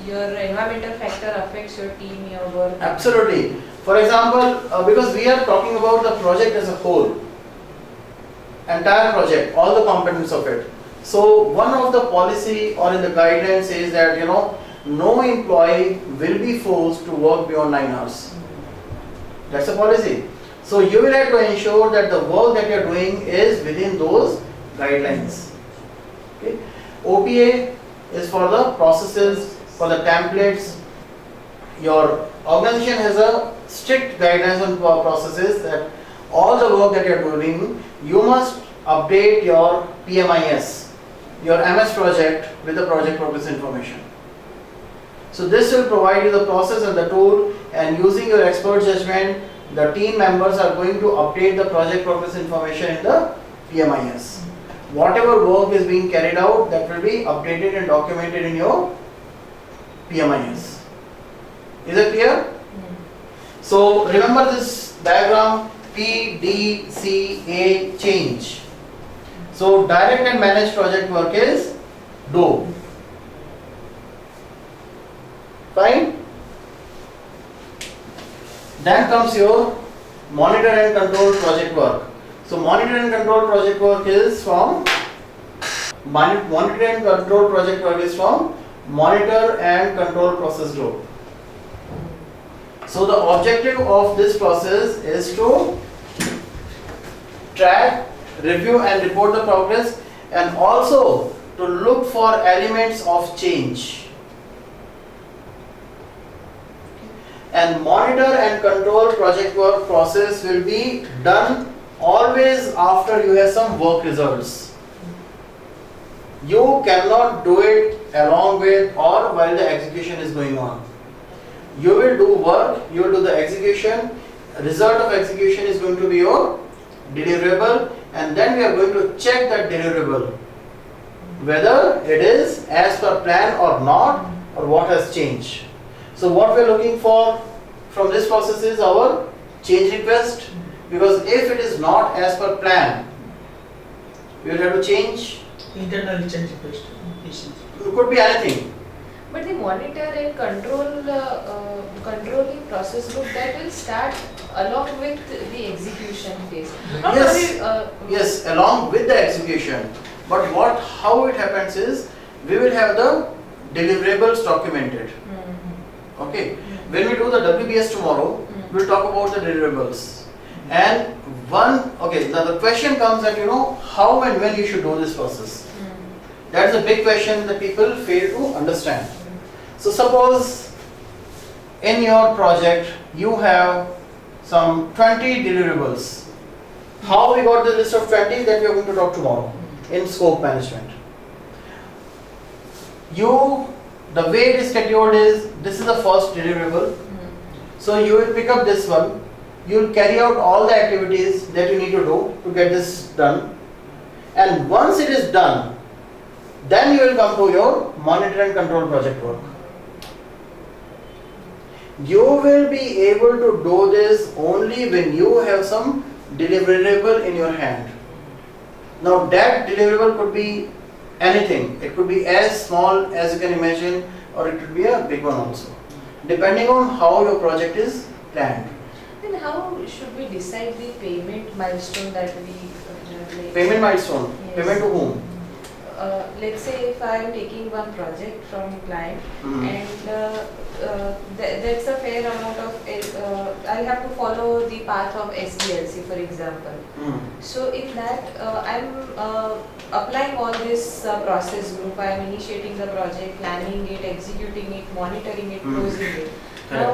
your environmental factor affects your team, your work. Absolutely. For example, because we are talking about the project as a whole, entire project, all the components of it. So one of the policy or in the guidelines says that no employee will be forced to work beyond 9 hours. That's a policy. So you will have to ensure that the work that you are doing is within those guidelines. Okay. OPA is for the processes, for the templates. Your organization has a strict guidelines on processes that all the work that you are doing, you must update your PMIS, your MS project with the project progress information. So this will provide you the process and the tool, and using your expert judgment, the team members are going to update the project progress information in the PMIS. Whatever work is being carried out, that will be updated and documented in your PMIS. Is it clear? So remember this diagram, P, D, C, A, change. So direct and managed project work is do. Fine? Then comes your monitor and control project work. So monitor and control project work is from monitor and control project work is from monitor and control process group. So the objective of this process is to track, review and report the progress, and also to look for elements of change. And monitor and control project work process will be done always after you have some work results. You cannot do it along with or while the execution is going on. You will do work, you will do the execution, result of execution is going to be your deliverable, and then we are going to check that deliverable, whether it is as per plan or not, or what has changed. So what we are looking for from this process is our change request, because if it is not as per plan, we will have to change. Internally change request. It could be anything. But the monitor and controlling process group, that will start along with the execution phase. Not Yes. only, Yes, along with the execution. But how it happens is, we will have the deliverables documented. Okay. When we do the WBS tomorrow, we'll talk about the deliverables. And the question comes that how and when you should do this process. That's a big question that people fail to understand. So suppose in your project you have some 20 deliverables. How we got the list of 20, that we are going to talk tomorrow in scope management. The way it is scheduled is, this is the first deliverable. So you will pick up this one. You will carry out all the activities that you need to do to get this done. And once it is done, then you will come to your monitor and control project work. You will be able to do this only when you have some deliverable in your hand. Now that deliverable could be anything. It could be as small as you can imagine, or it could be a big one also. depending on how your project is planned. Then how should we decide the payment milestone that we like? Payment milestone, Yes. payment to whom? Let's say if I am taking one project from client Mhm. and that's a fair amount of, I'll have to follow the path of SDLC for example. Mhm. So in that I'm applying all this process group, I'm initiating the project, planning it, executing it, monitoring it, closing it. Now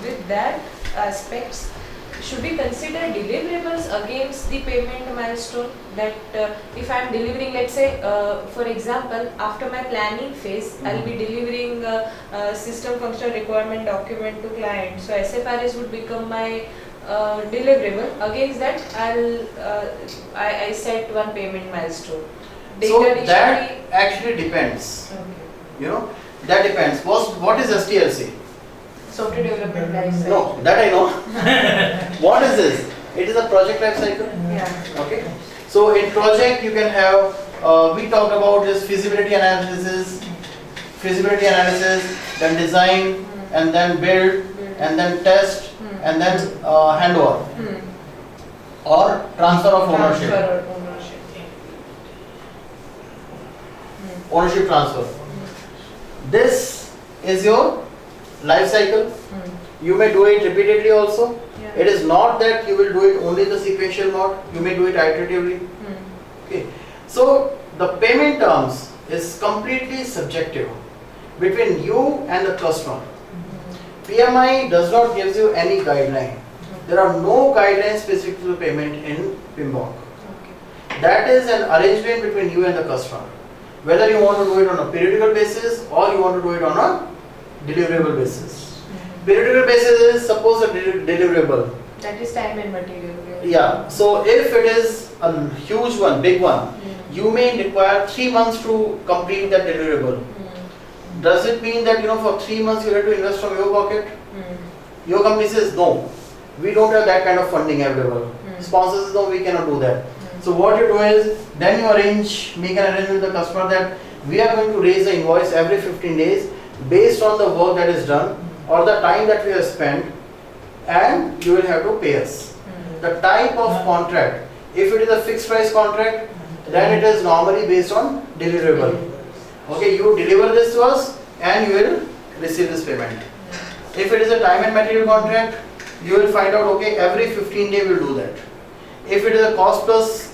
with that aspects, should we consider deliverables against the payment milestone? That if I am delivering, let's say, for example, after my planning phase, I'll be delivering system functional requirement document to client. So SFRS would become my deliverable. Against that, I set one payment milestone. So Data that dictionary- actually depends. Okay. You know, that depends. What is STLC? Software development life cycle. No, that I know. What is this? It is a project life cycle. Yeah. Okay. So in project you can have, we talked about this feasibility analysis, then design, and then build, and then test, and then handover or transfer of ownership. Transfer or ownership. Ownership transfer. This is your life cycle. You may do it repeatedly also. Yeah. It is not that you will do it only the sequential mode. You may do it iteratively. Okay. So the payment terms is completely subjective between you and the customer. PMI does not give you any guideline. There are no guidelines specific to the payment in PMBOK. Okay. That is an arrangement between you and the customer. Whether you want to do it on a periodical basis or you want to do it on a deliverable basis. Periodical basis is suppose a deliverable. That is time and material. Yeah. So if it is a huge one, big one, you may require 3 months to complete that deliverable. Does it mean that for 3 months you have to invest from your pocket? Your company says no. We don't have that kind of funding available. Sponsors no, we cannot do that. So what you do is then you make an arrangement with the customer that we are going to raise the invoice every 15 days based on the work that is done or the time that we have spent, and you will have to pay us. The type of contract, if it is a fixed price contract, then it is normally based on deliverable. Okay, you deliver this to us and you will receive this payment. If it is a time and material contract, you will find out, okay, every 15 days we will do that. If it is a cost plus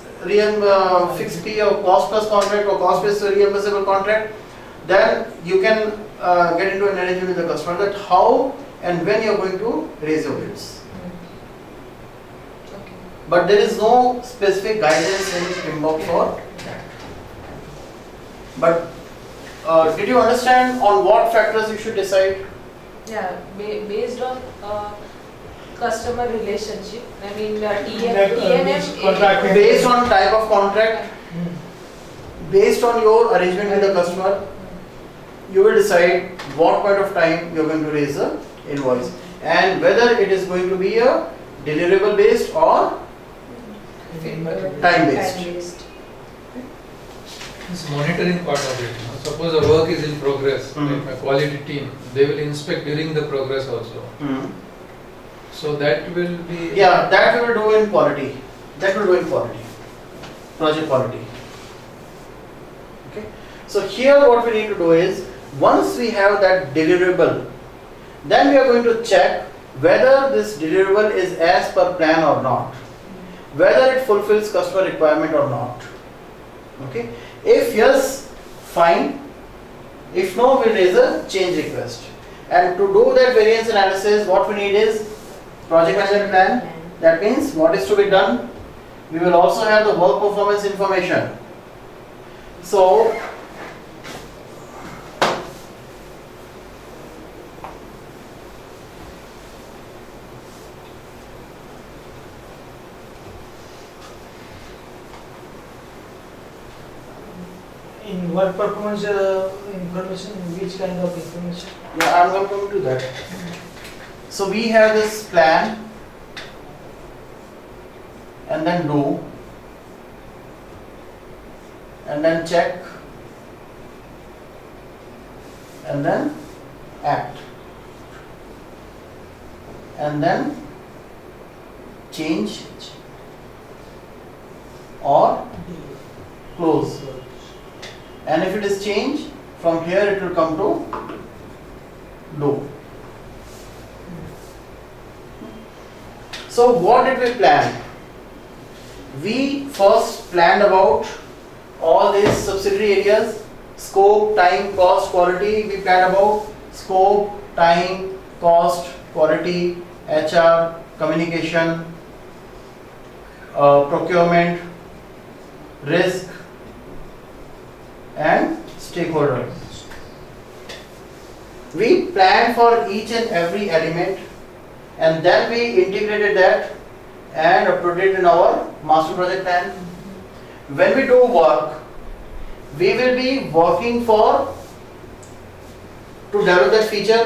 fixed fee or cost plus contract or cost plus reimbursable contract, then you can get into an arrangement with the customer that how and when you are going to raise your bills. Okay. But there is no specific guidance in PMBOK for that. But did you understand on what factors you should decide? Yeah, based on customer relationship. I mean, which contract TMM. Based on type of contract, based on your arrangement with the customer, you will decide what point of time you are going to raise the invoice and whether it is going to be a deliverable based or time based. This monitoring part of it. Suppose the work is in progress, like my quality team, they will inspect during the progress also. So that will be. Yeah, that we will do in quality. That will do in quality. Project quality. Okay. So here what we need to do is, once we have that deliverable, then we are going to check whether this deliverable is as per plan or not. Whether it fulfills customer requirement or not. Okay. If yes, fine. If no, we'll raise a change request. And to do that variance analysis, what we need is project management plan. That means what is to be done. We will also have the work performance information. So In work performance information, which kind of information? yeah, I'm going to do that. So we have this plan and then do and then check and then act. and then change or close. And if it is change, from here it will come to do. So what did we plan? We first planned about all these subsidiary areas: scope, time, cost, quality. We planned about scope, time, cost, quality, HR, communication, procurement, risk, and stakeholder. We planned for each and every element, and then we integrated that and uploaded it in our master project plan. When we do work, we will be working for to develop that feature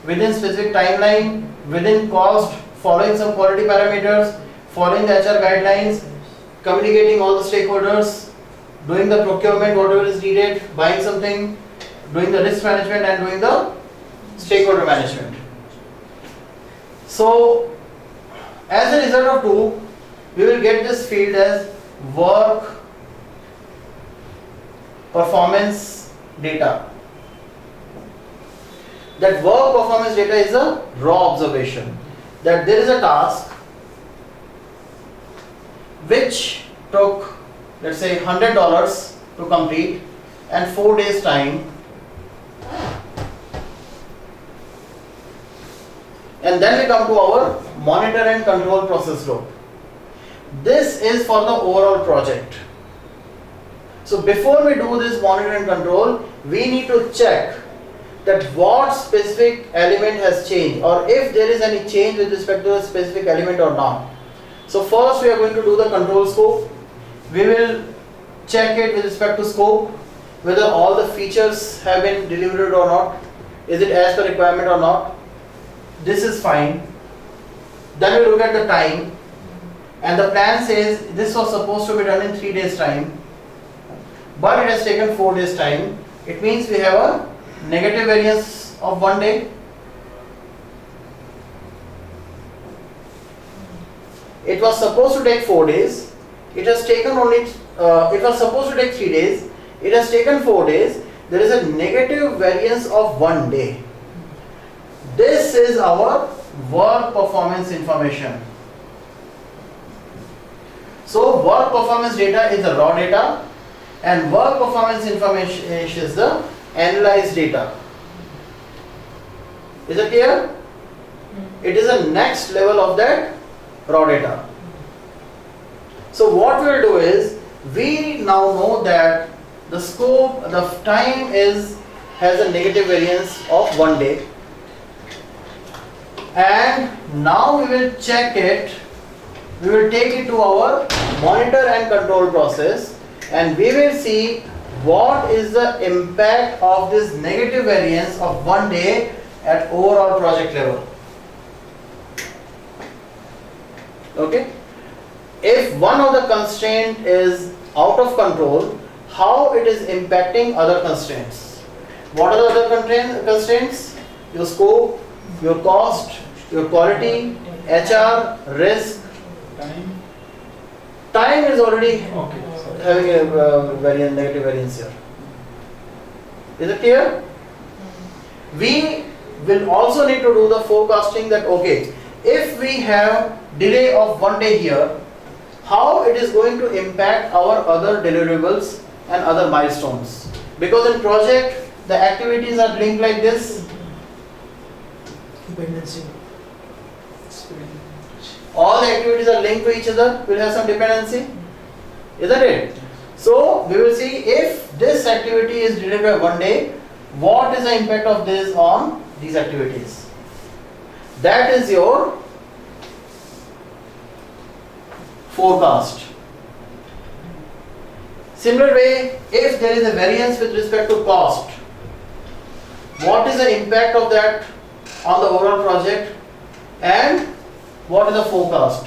within specific timeline, within cost, following some quality parameters, following the HR guidelines, communicating all the stakeholders, doing the procurement whatever is needed, buying something, doing the risk management, and doing the stakeholder management. So as a result of 2, we will get this field as work performance data. That work performance data is a raw observation that there is a task which took, let's say, $100 to complete and 4 days time, and then we come to our monitor and control process loop. This is for the overall project. So before we do this monitor and control, we need to check that what specific element has changed, or if there is any change with respect to a specific element or not. So first we are going to do the control scope. We will check it with respect to scope, whether all the features have been delivered or not, is it as per requirement or not. This is fine. Then we look at the time, and the plan says this was supposed to be done in 3 days time, but it has taken 4 days time. It means we have a negative variance of 1 day. It was supposed to take 4 days. It has taken only, it was supposed to take 3 days. It has taken 4 days. There is a negative variance of 1 day. This is our work performance information. So work performance data is the raw data, and work performance information is the analyzed data. Is it clear? It is the next level of that raw data. So what we will do is, we now know that the scope, the time has a negative variance of 1 day, and now we will check it. We will take it to our monitor and control process, and we will see what is the impact of this negative variance of 1 day at overall project level. Okay? If one of the constraint is out of control, how it is impacting other constraints? What are the other constraints? Your scope, your cost, your quality, HR, risk. Time is already having a negative variance here. Is it clear? We will also need to do the forecasting that, okay, if we have delay of 1 day here, how it is going to impact our other deliverables and other milestones. Because in project, the activities are linked like this. Dependency. All the activities are linked to each other, will have some dependency. Isn't it? So we will see if this activity is delayed by 1 day, what is the impact of this on these activities. That is your forecast. Similar way, if there is a variance with respect to cost, what is the impact of that on the overall project, and what is the forecast?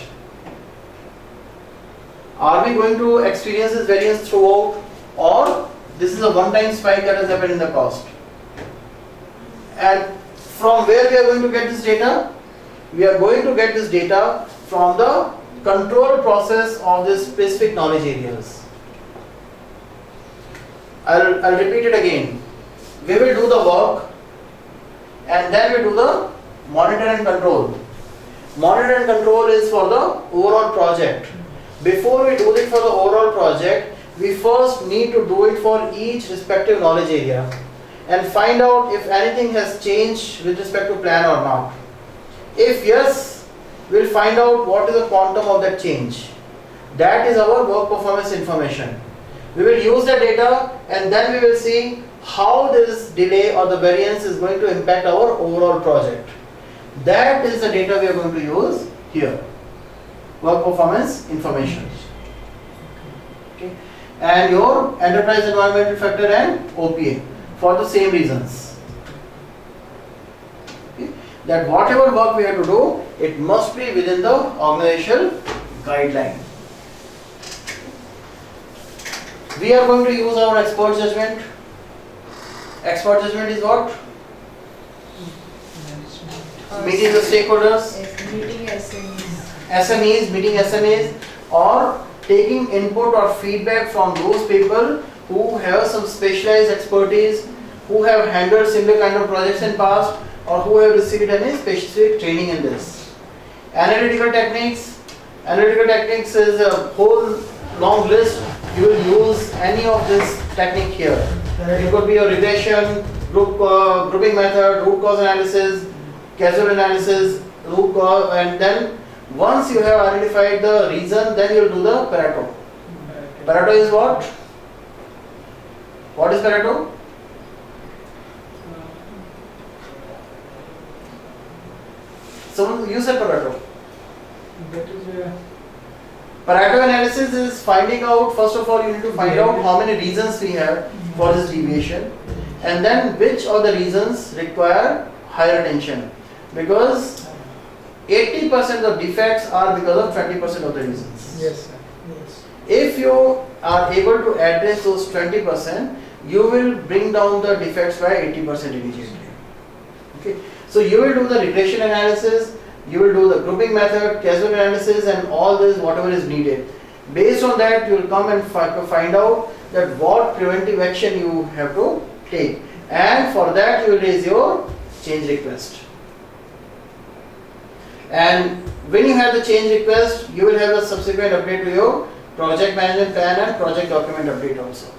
Are we going to experience this variance throughout, or this is a one-time spike that has happened in the cost? And from where we are going to get this data? We are going to get this data from the control process of this specific knowledge areas. I'll repeat it again. We will do the work and then we do the monitor and control. Monitor and control is for the overall project. Before we do it for the overall project, we first need to do it for each respective knowledge area and find out if anything has changed with respect to plan or not. If yes, we'll find out what is the quantum of that change. That is our work performance information. We will use the data and then we will see how this delay or the variance is going to impact our overall project. That is the data we are going to use here. Work performance information. Okay. And your enterprise environmental factor and OPA for the same reasons. Okay. That whatever work we have to do, it must be within the organizational guideline. We are going to use our expert judgment. Expert judgment is what? Meeting the stakeholders. Yes, meeting SMEs. SMEs, meeting SMEs, or taking input or feedback from those people who have some specialized expertise, who have handled similar kind of projects in past, or who have received any specific training in this. Analytical techniques. Analytical techniques is a whole long list. You will use any of this technique here. It could be a regression, grouping method, root cause analysis, causal analysis, root cause, and then once you have identified the reason, then you will do the Pareto. Pareto is what? What is Pareto? Someone, you said Pareto. That is Pareto analysis is finding out, first of all, you need to find out how many reasons we have for this deviation, and then which of the reasons require higher attention. Because 80% of defects are because of 20% of the reasons. yes, sir. Yes. If you are able to address those 20%, you will bring down the defects by 80% immediately. Okay. So you will do the regression analysis, you will do the grouping method, causal analysis, and all this whatever is needed. Based on that, you will come and find out that what preventive action you have to take, and for that you will raise your change request. And when you have the change request, you will have a subsequent update to your project management plan and project document update also.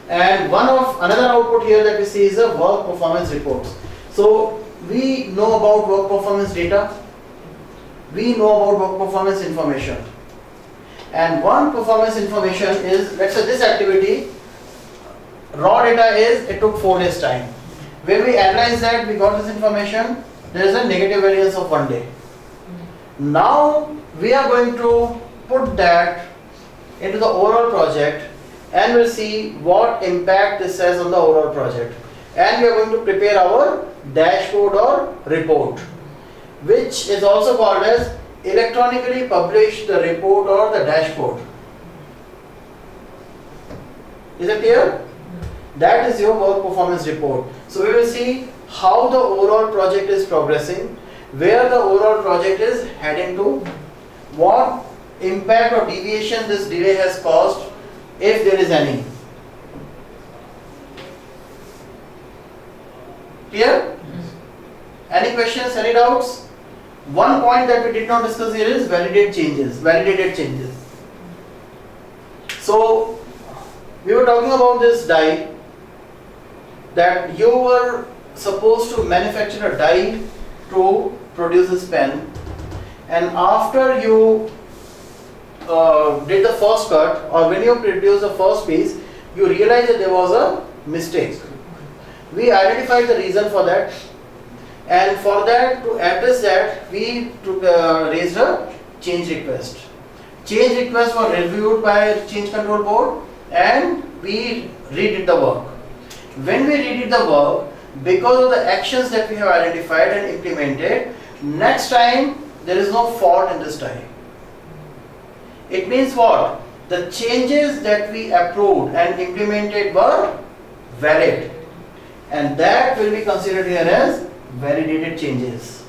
And another output here that we see is a work performance reports. So we know about work performance data, we know about work performance information. And one performance information is, let's say this activity, raw data is, it took 4 days time. When we analyze that, we got this information, there is a negative variance of 1 day. Now we are going to put that into the overall project and we'll see what impact this has on the overall project. And we are going to prepare our dashboard or report, which is also called as electronically publish the report or the dashboard. Is it clear? That is your work performance report. So we will see how the overall project is progressing, where the overall project is heading to, what impact or deviation this delay has caused, if there is any. Clear? Any questions, any doubts? One point that we did not discuss here is validated changes. So we were talking about this die, that you were supposed to manufacture a die to produce this pen, and after you did the first cut, or when you produced the first piece, you realized that there was a mistake. We identified the reason for that, and for that, to address that, we raised a change request. Change requests were reviewed by change control board, and we redid the work. When we redid the work, because of the actions that we have identified and implemented, next time there is no fault in this die. It means what? The changes that we approved and implemented were valid, and that will be considered here as validated changes.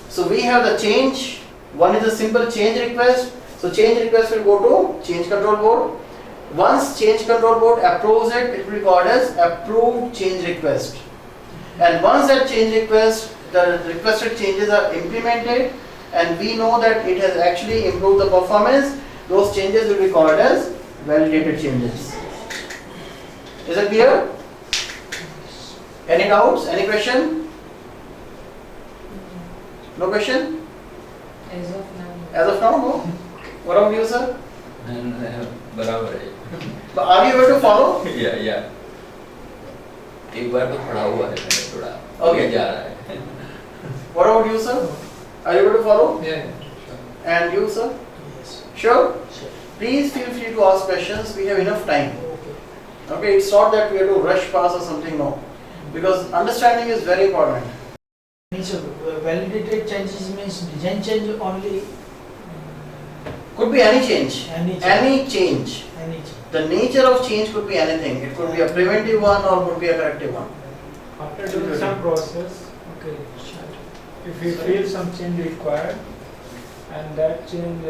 So we have the change. One is a simple change request. So change request will go to change control board. Once change control board approves it, it will be called as approved change request. And once that change request, the requested changes are implemented, and we know that it has actually improved the performance, those changes will be called as validated changes. Is it clear? Any doubts? Any question? No question? As of now. As of now, no. What about you, sir? बराबर है. But are you able to follow? या एक बार तो पढ़ा हुआ है मैंने थोड़ा. Okay. जा रहा है. What about you, sir? Are you able to follow? Yeah, sure. And you, sir? Yes. Sure? Sure. Please feel free to ask questions. We have enough time. Okay. Okay, it's not that we have to rush past or something, no. Because understanding is very important. Means validated changes means design change only. Could be any change. Any change. Any change. Any change. The nature of change could be anything. It could be a preventive one or could be a corrective one. After doing some process, okay, if we feel some change required, and that change,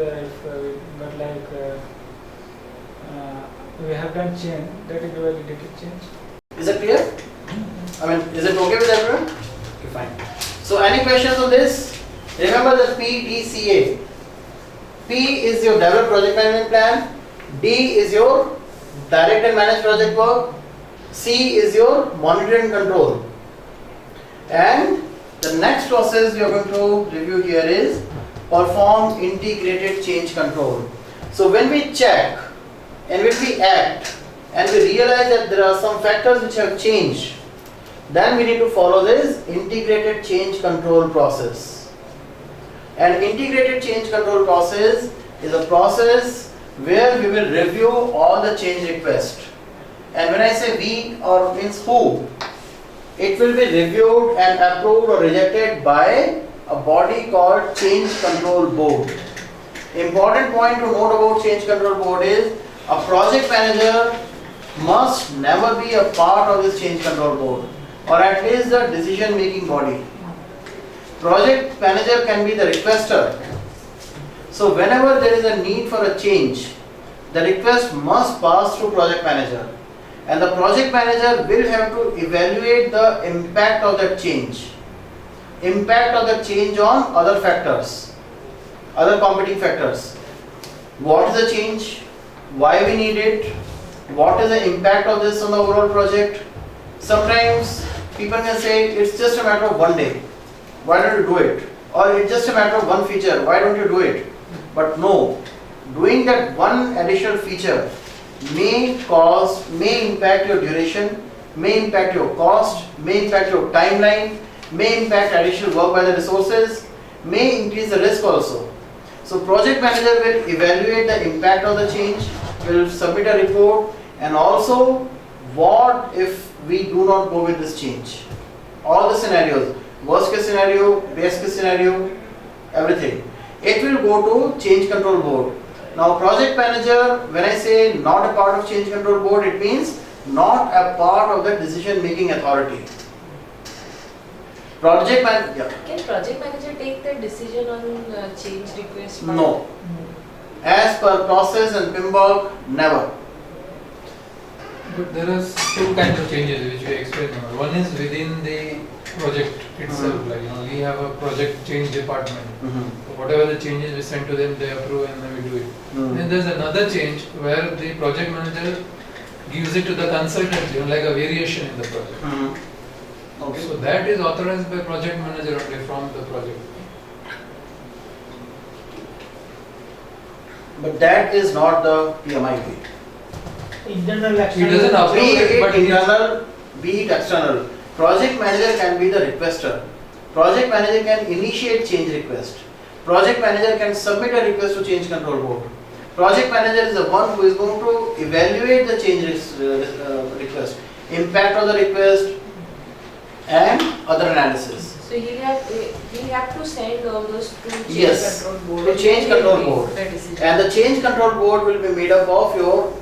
we have done change, that is a validated change. Is it clear? I mean, is it okay with everyone? Okay, fine. So, any questions on this? Remember the PDCA. P is your develop project management plan. D is your direct and manage project work. C is your monitor and control. And the next process we are going to review here is perform integrated change control. So when we check and when we act and we realize that there are some factors which have changed, then we need to follow this integrated change control process. And integrated change control process is a process where we will review all the change requests. And when I say we or means who, it will be reviewed and approved or rejected by a body called change control board. Important point to note about change control board is a project manager must never be a part of this change control board, or at least the decision making body. Project manager can be the requester. So whenever there is a need for a change, the request must pass through project manager, and the project manager will have to evaluate the impact of that change. Impact of the change on other factors, other competing factors. What is the change? Why we need it? What is the impact of this on the overall project? Sometimes people can say it's just a matter of one day. Why don't you do it? Or it's just a matter of one feature. Why don't you do it? But no, doing that one additional feature may impact your duration, may impact your cost, may impact your timeline, may impact additional work by the resources, may increase the risk also. So project manager will evaluate the impact of the change, will submit a report, and also what if we do not go with this change. All the scenarios, worst case scenario, best case scenario, everything. It will go to change control board. Now project manager, when I say not a part of change control board, it means not a part of the decision making authority. Project manager, yeah. Can project manager take the decision on change request? No. As per process and PMBOK, never. But there are two kinds of changes which we explained now. One is within the project itself, like we have a project change department. So whatever the changes we send to them, they approve and then we do it. Then there's another change where the project manager gives it to the consultant, like a variation in the project. Okay. So that is authorized by project manager only from the project. But that is not the PMI way. Internal, He external. doesn't approve Be it, it but he is- internal, be it external. Project manager can be the requester. Project manager can initiate change request. Project manager can submit a request to change control board. Project manager is the one who is going to evaluate the change request, impact of the request, and other analysis. So he have to send all those to change Yes, control board. to change He will control make board. the decision. And the change control board will be made up of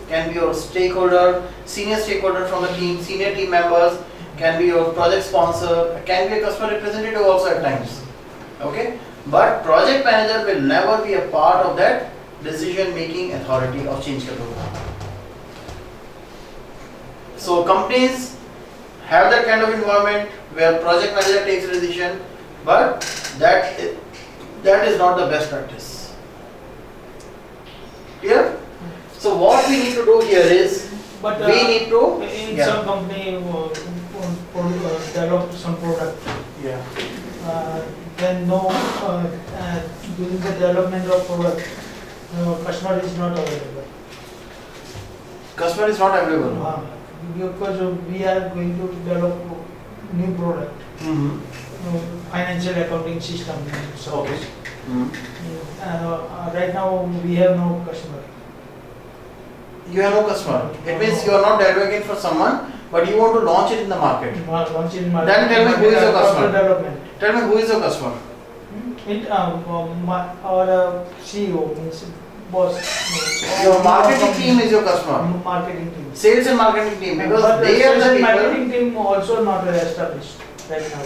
can be your stakeholder, senior stakeholder from the team, senior team members, can be your project sponsor, can be a customer representative also at times. Okay? But project manager will never be a part of that decision making authority of change control. So companies have that kind of environment where project manager takes a decision, but that is not the best practice. Clear? So what we need to do here is But we need to in yeah. some company develop some product, Yeah. then no during the development of product, customer is not available. Customer is not available. Because we are going to develop new product, financial accounting system. Okay. Right now we have no customer. You have no customer. It means you are not developing for someone, but you want to launch it in the market. Launch in market. Then tell me who is your customer? Development. Tell me who is your customer? Our CEO means boss. Your marketing team is your customer. Marketing team. Sales and marketing team, because But they are the sales and people. marketing team also not established right now.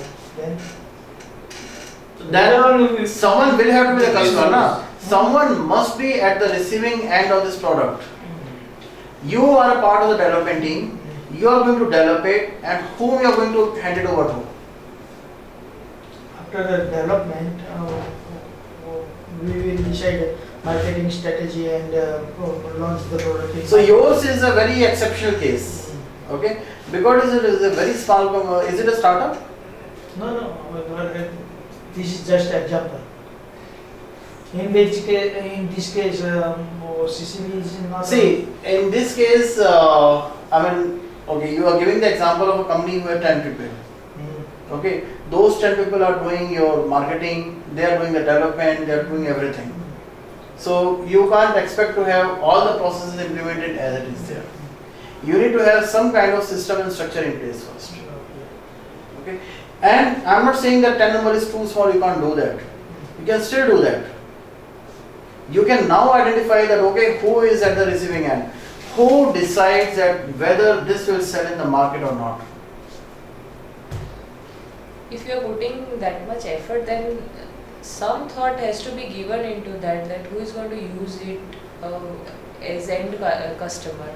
Then someone will have to be the customer, na? Someone must be at the receiving end of this product. You are a part of the development team. You are going to develop it, and whom you are going to hand it over to? After the development, we will decide marketing strategy and launch the product. So yours is a very exceptional case, okay? Because it is a very small. Is it a startup? No, this is just example. In which case, in this case, CCV is not. See, in this case, okay, you are giving the example of a company who have 10 people. Okay, those 10 people are doing your marketing, they are doing the development, they are doing everything. So you can't expect to have all the processes implemented as it is there. You need to have some kind of system and structure in place first. Okay, and I'm not saying that 10 number is too small, you can't do that. You can still do that. You can now identify that, okay, who is at the receiving end? Who decides that whether this will sell in the market or not? If you are putting that much effort, then some thought has to be given into that who is going to use it as end customer.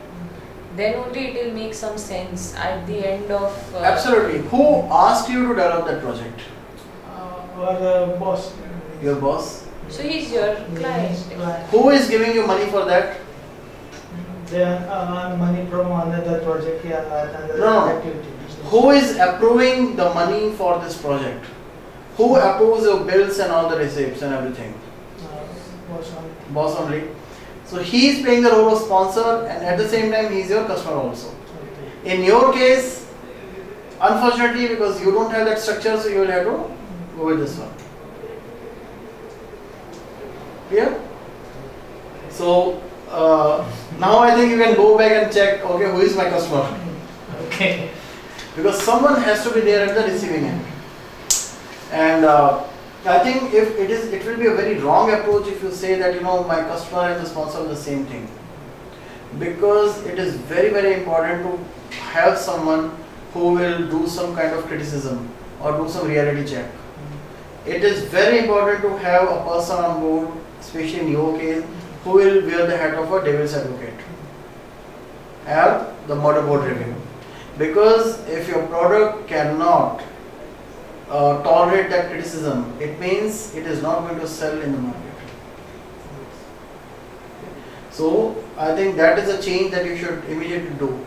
Then only it will make some sense at the end of. Absolutely. Who asked you to develop that project? Our boss. Your boss. So he's your client. Who is giving you money for that? They earn money from another project, another No. activity. Who is approving the money for this project? Who approves your bills and all the receipts and everything? Boss only. Boss only. So he is playing the role of sponsor, and at the same time he is your customer also. In your case, unfortunately, because you don't have that structure, so you will have to go with this one. Clear? So now I think you can go back and check, okay, who is my customer? Okay. Because someone has to be there at the receiving end. And I think if it will be a very wrong approach if you say that, my customer and the sponsor are the same thing. Because it is very, very important to have someone who will do some kind of criticism or do some reality check. It is very important to have a person on board, especially in your case, who will wear the hat of a devil's advocate or the motherboard review. Because if your product cannot tolerate that criticism, it means it is not going to sell in the market. So I think that is a change that you should immediately do.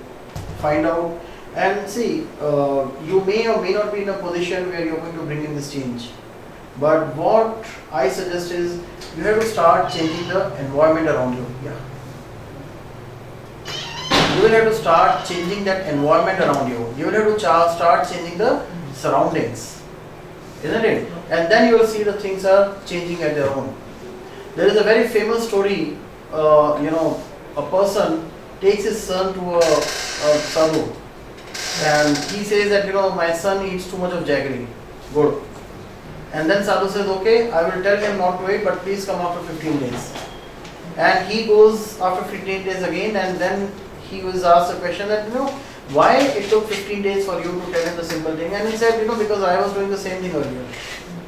Find out and see, you may or may not be in a position where you are going to bring in this change. But what I suggest is you have to start changing the environment around you. Yeah. You will have to start changing that environment around you. You will have to start changing the surroundings, isn't it? And then you will see the things are changing at their own. There is a very famous story. A person takes his son to a sadhu, and he says that my son eats too much of jaggery. Good. And then sadhu says, okay, I will tell him not to eat, but please come after 15 days. And he goes after 15 days again, and then he was asked a question that, why it took 15 days for you to tell him the simple thing? And he said, because I was doing the same thing earlier.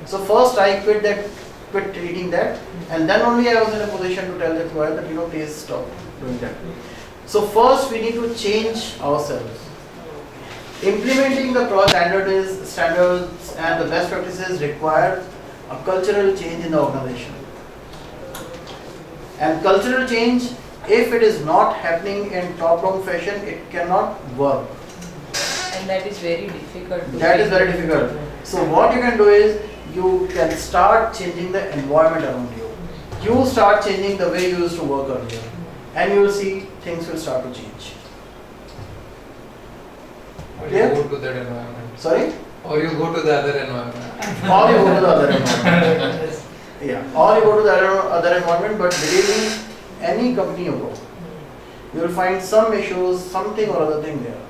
So first I quit that quit eating that, and then only I was in a position to tell the employer that please stop doing that. So first we need to change ourselves. Implementing the standards and the best practices require a cultural change in the organization. And cultural change, if it is not happening in top-down fashion, it cannot work. And that is very difficult to That is very difficult. So what you can do is, you can start changing the environment around you. You start changing the way you used to work earlier, and you will see things will start to change. Or Yeah. you go to that environment. Sorry? Or you go to the other environment. Or you go to the other environment. Yeah. Or you go to the other environment, but believe me, any company you go, you will find some issues, something or other thing there.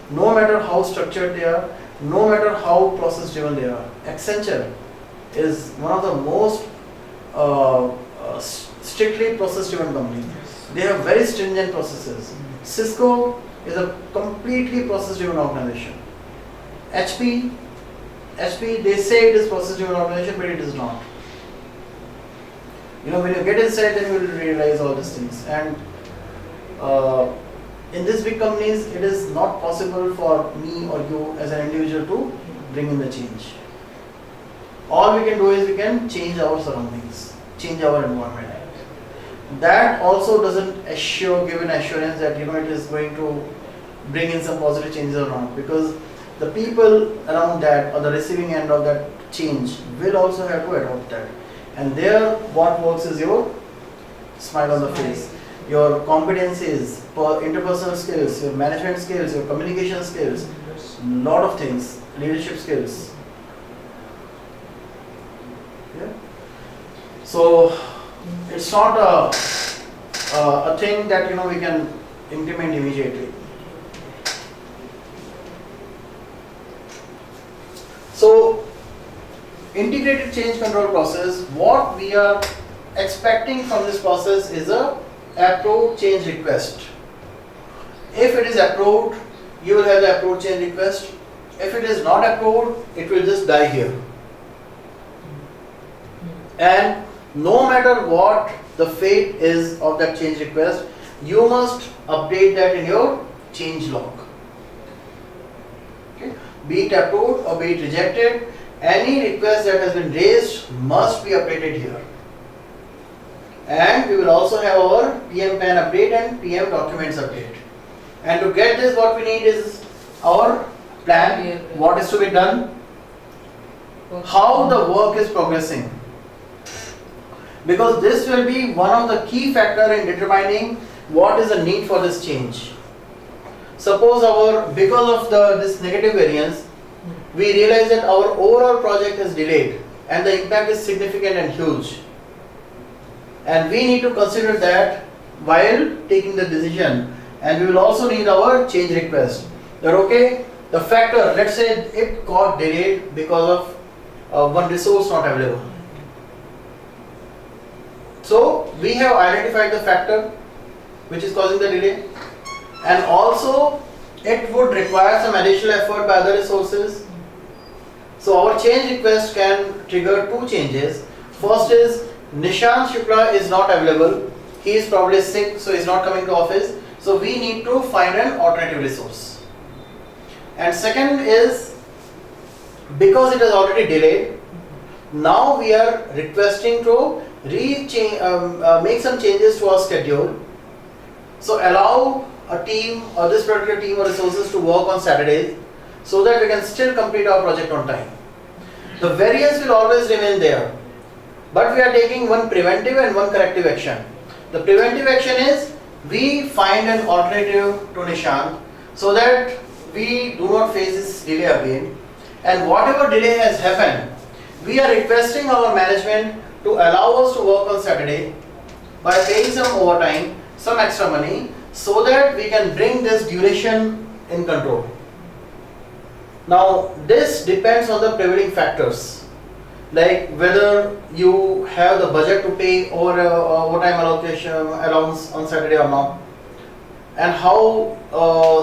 No matter how structured they are, no matter how process driven they are. Accenture is one of the most strictly process driven companies. They have very stringent processes. Cisco is a completely process driven organization. HP, they say it is process driven organization, but it is not. When you get inside, then you will realize all these things. And in these big companies, it is not possible for me or you as an individual to bring in the change. All we can do is we can change our surroundings, change our environment. That also doesn't give an assurance that it is going to bring in some positive changes or not, because the people around that or the receiving end of that change will also have to adopt that. And there, what works is your smile on the face, your competencies, interpersonal skills, your management skills, your communication skills, lot of things, leadership skills. Yeah. So it's not a thing that we can implement immediately. So integrated change control process, what we are expecting from this process is a approved change request. If it is approved, you will have the approved change request. If it is not approved, it will just die here. And no matter what the fate is of that change request, you must update that in your change log. Okay? Be it approved or be it rejected, any request that has been raised must be updated here. And we will also have our PM PAN update and PM documents update. And to get this, what we need is our plan, what is to be done, how the work is progressing. Because this will be one of the key factors in determining what is the need for this change. Suppose because of this negative variance, we realize that our overall project is delayed and the impact is significant and huge. And we need to consider that while taking the decision, and we will also need our change request. That okay, the factor, let's say it got delayed because of one resource not available. So we have identified the factor which is causing the delay, and also it would require some additional effort by other resources. So our change request can trigger two changes. First is Nishant Shukla is not available. He is probably sick, so he is not coming to office. So we need to find an alternative resource. And second is, because it is already delayed, now we are requesting to make some changes to our schedule. So allow a team or this particular team or resources to work on Saturdays so that we can still complete our project on time. The variance will always remain there, but we are taking one preventive and one corrective action. The preventive action is we find an alternative to Nishant so that we do not face this delay again, and whatever delay has happened, we are requesting our management to allow us to work on Saturday by paying some overtime, some extra money, so that we can bring this duration in control. Now this depends on the prevailing factors, like whether you have the budget to pay overtime allowance on Saturday or not, and how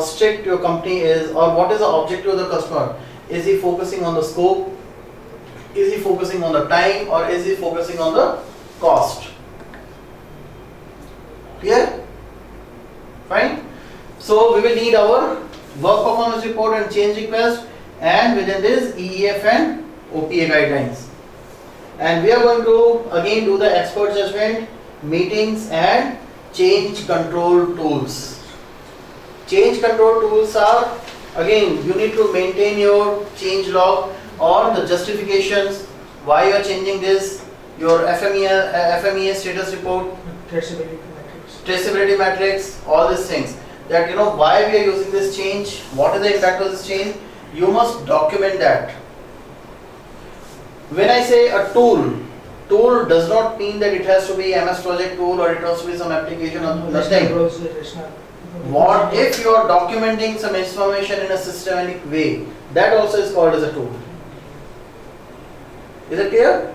strict your company is, or what is the objective of the customer. Is he focusing on the scope? Is he focusing on the time or is he focusing on the cost? Clear? Fine. So we will need our work performance report and change request, and within this EEF and OPA guidelines. And we are going to again do the expert judgment, meetings and change control tools. Change control tools are, again, you need to maintain your change log or the justifications why you are changing this, your FMEA status report, Traceability matrix. traceability matrix, all these things. That you know why we are using this change, what is the impact of this change, you must document that. When I say a tool does not mean that it has to be MS Project tool or it has to be some application or nothing. What if you are documenting some information in a systematic way? That also is called as a tool. Is it clear?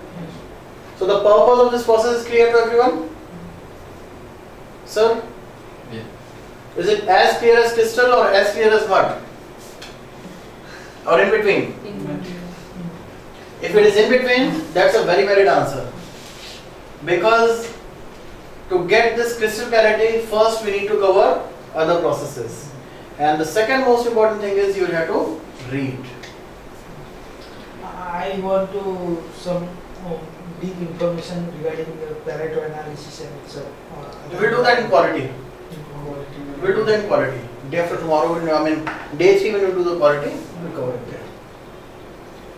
So the purpose of this process is clear to everyone? Sir? Yeah. Is it as clear as crystal or as clear as mud? Or in between? If it is in between, that's a very valid answer. Because to get this crystal clarity, first we need to cover other processes. And the second most important thing is you have to read. I want to some deep information regarding the Pareto analysis and its. We will do that in quality. We will do that in quality. Day after tomorrow, day 3 when we do the quality, we will cover it there.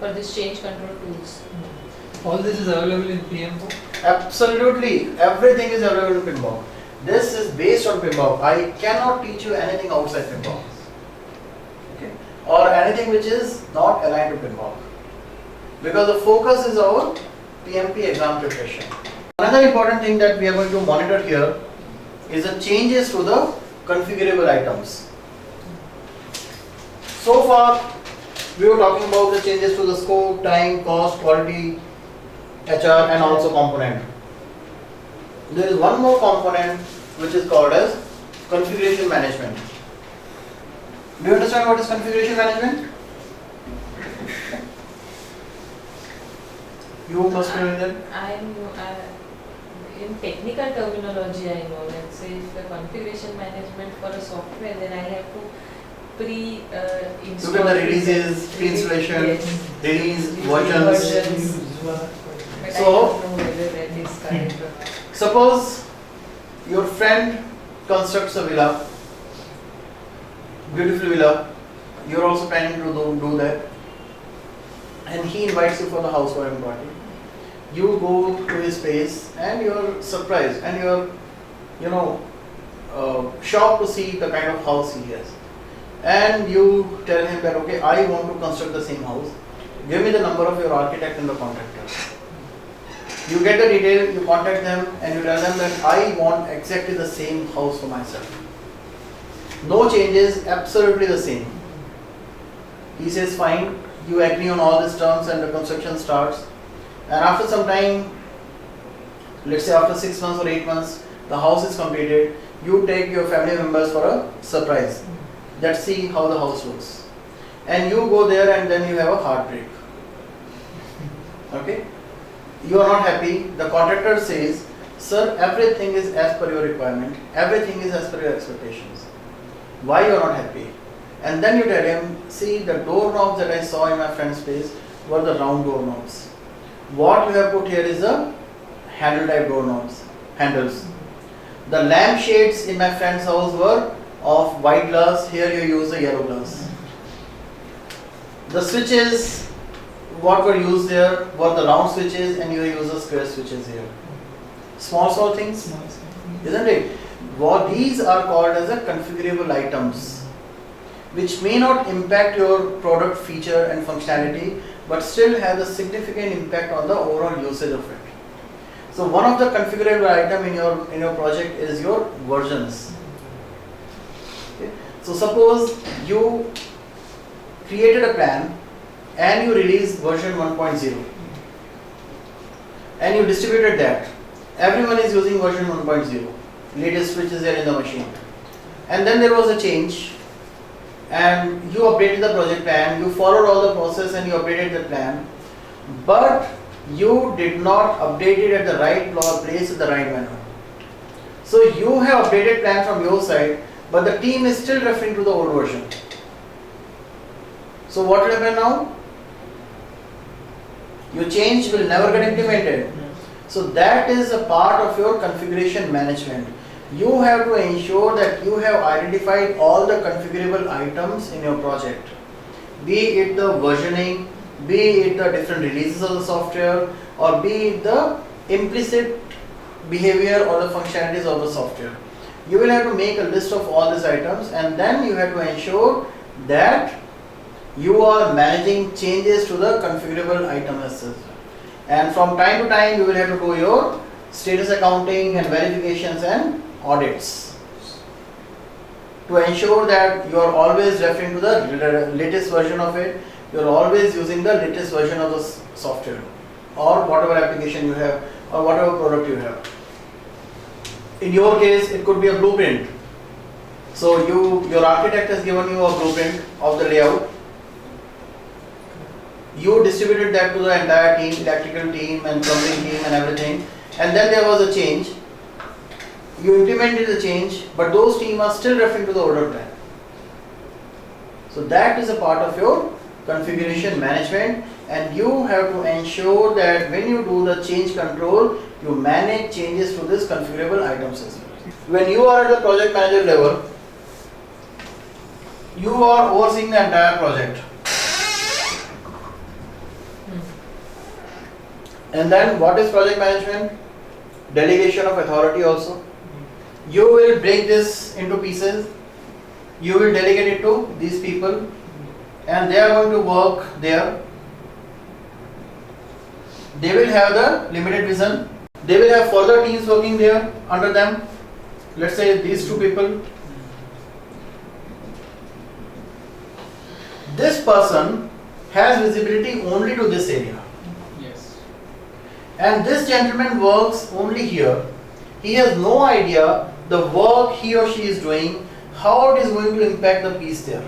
For this change control tools. All this is available in PMO? Absolutely, everything is available in PMBOK. This is based on PMBOK. I cannot teach you anything outside PMBOK. Okay? Or anything which is not aligned to PMBOK. Because the focus is our PMP exam preparation. Another important thing that we are going to monitor here is the changes to the configurable items. So far, we were talking about the changes to the scope, time, cost, quality, HR and also component. There is one more component which is called as configuration management. Do you understand what is configuration management? You must be knowing that. In technical terminology, I know. Let's say if the configuration management for a software, then I have to pre-install. Look at the releases, pre-installation, Yes. release, versions. But So- I don't know whether that is correct or not. Suppose your friend constructs a villa, beautiful villa, you are also planning to do that, and he invites you for the housewarming party. You go to his place and you are surprised and you are, shocked to see the kind of house he has. And you tell him that, okay, I want to construct the same house. Give me the number of your architect and the contractor. You get the detail, you contact them and you tell them that I want exactly the same house for myself. No changes, absolutely the same. He says fine, you agree on all these terms and the construction starts. And after some time, let's say after 6 months or 8 months, the house is completed, you take your family members for a surprise. Let's see how the house looks. And you go there and then you have a heartbreak. Okay? You are not happy. The contractor says, sir, everything is as per your requirement. Everything is as per your expectations. Why you are not happy? And then you tell him, see, the doorknobs that I saw in my friend's place were the round doorknobs. What you have put here is the handle type handles. The lampshades in my friend's house were of white glass. Here you use the yellow glass. The switches, what were used there were the round switches and you use the square switches here. Small things, isn't it? What these are called as a configurable items, which may not impact your product feature and functionality, but still have a significant impact on the overall usage of it. So one of the configurable item in your project is your versions. Okay. So suppose you created a plan and you release version 1.0 and you distributed that. Everyone is using version 1.0. Latest switch is there in the machine. And then there was a change and you updated the project plan, you followed all the process and you updated the plan. but you did not update it at the right place in the right manner. So you have updated plan from your side, but the team is still referring to the old version. So what will happen now? Your change will never get implemented. So that is a part of your configuration management. You have to ensure that you have identified all the configurable items in your project. Be it the versioning, be it the different releases of the software, or be it the implicit behavior or the functionalities of the software. You will have to make a list of all these items, and then you have to ensure that you are managing changes to the configurable items. And from time to time you will have to do your status accounting and verifications and audits to ensure that you are always referring to the latest version of it, you are always using the latest version of the software or whatever application you have or whatever product you have. In your case, it could be a blueprint. So your architect has given you a blueprint of the layout. You distributed that to the entire team, electrical team and plumbing team and everything, and then there was a change. You implemented the change, but those teams are still referring to the older plan. So that is a part of your configuration management, and you have to ensure that when you do the change control, you manage changes to this configurable items as well. When you are at the project manager level, you are overseeing the entire project. And then what is project management? Delegation of authority also. You will break this into pieces. You will delegate it to these people, and they are going to work there. They will have the limited vision. They will have further teams working there under them. Let's say these two people. This person has visibility only to this area. Yes. And this gentleman works only here. He has no idea the work he or she is doing, how it is going to impact the piece there.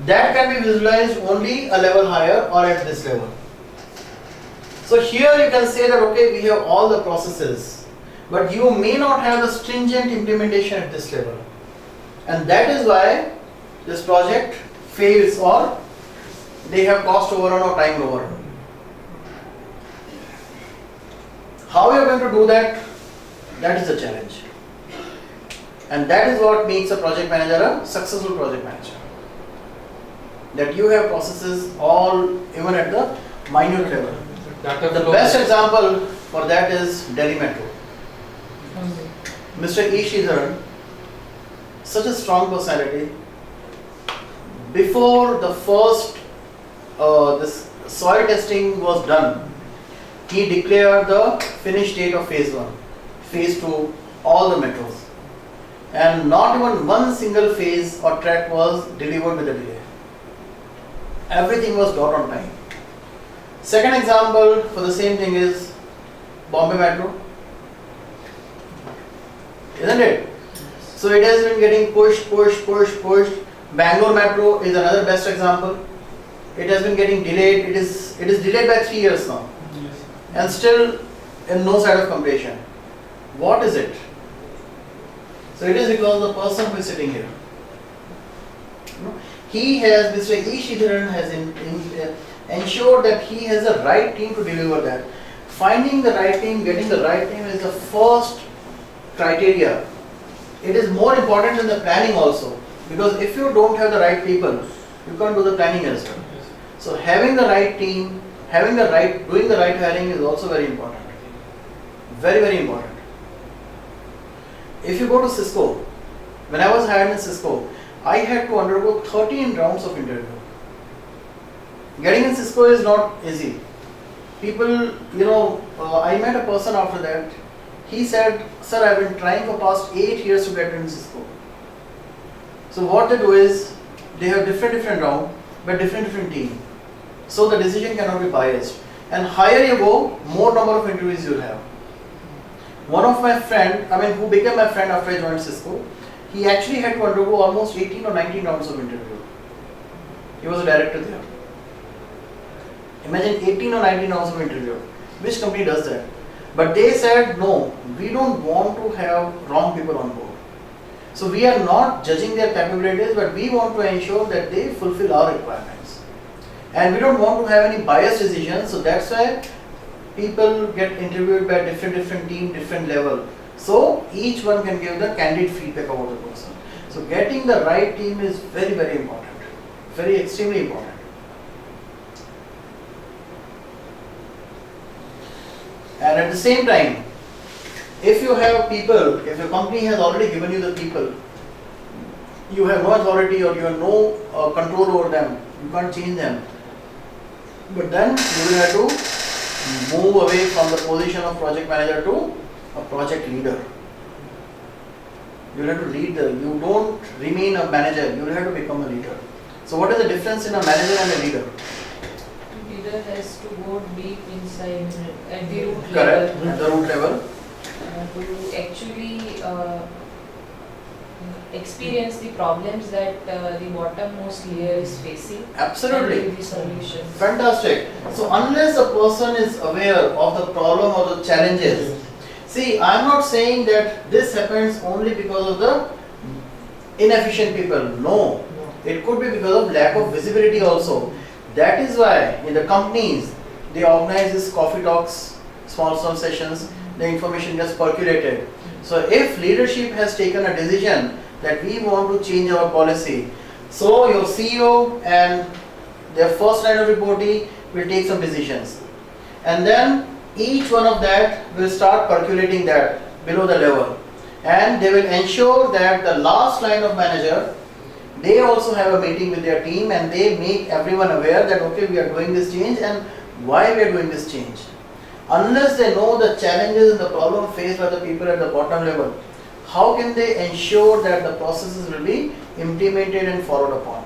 That can be visualized only a level higher or at this level. So here you can say that okay, we have all the processes, but you may not have the stringent implementation at this level. And that is why this project fails or they have cost overrun or time overrun. How you are going to do that? That is a challenge. And that is what makes a project manager a successful project manager. That you have processes all even at the minute level. The best example for that is Delhi Metro. Mr. E. Sridharan, such a strong personality. Before the first this soil testing was done, he declared the finish date of phase 1, phase 2, all the metros. And not even one single phase or track was delivered with a delay. Everything was done on time. Second example for the same thing is Bombay Metro. Isn't it? So it has been getting pushed. Bangalore Metro is another best example. It has been getting delayed. It is delayed by 3 years now. Yes. And still in no side of completion. What is it? So it is because the person who is sitting here. He has, Mr. E. Sridharan has ensured that he has the right team to deliver that. Finding the right team, getting the right team is the first criteria. It is more important than the planning also. Because if you don't have the right people, you can't do the planning as well. So having the right team, doing the right hiring is also very important. Very, very important. If you go to Cisco, when I was hired in Cisco, I had to undergo 13 rounds of interview. Getting in Cisco is not easy. People, I met a person after that. He said, "Sir, I've been trying for past 8 years to get in Cisco." So what they do is, they have different round, but different team. So the decision cannot be biased. And higher you go, more number of interviews you'll have. One of my friend, who became my friend after I joined Cisco, he actually had to undergo almost 18 or 19 rounds of interview. He was a director there. Imagine 18 or 19 hours of interview. Which company does that? But they said, no, we don't want to have wrong people on board. So we are not judging their capabilities, but we want to ensure that they fulfill our requirements. And we don't want to have any biased decisions, so that's why people get interviewed by different team, different level. So each one can give the candid feedback about the person. So getting the right team is very, very important. Very extremely important. And at the same time, if you have people, if your company has already given you the people, you have no authority or you have no control over them, you can't change them. But then you will have to move away from the position of project manager to a project leader. You will have to lead you don't remain a manager, you will have to become a leader. So what is the difference in a manager and a leader? Leader has to go deep inside at the root Correct, level. at the root level. To actually experience the problems that the bottommost layer is facing. Absolutely. And give the solutions. Fantastic. So unless a person is aware of the problem or the challenges, see, I am not saying that this happens only because of the inefficient people. No. It could be because of lack of visibility also. That is why in the companies, they organize these coffee talks, small sessions, the information gets percolated. So if leadership has taken a decision that we want to change our policy, so your CEO and their first line of reporting will take some decisions. And then each one of that will start percolating that below the level. And they will ensure that the last line of manager, they also have a meeting with their team and they make everyone aware that okay, we are doing this change and why we are doing this change. Unless they know the challenges and the problem faced by the people at the bottom level, how can they ensure that the processes will be implemented and followed upon?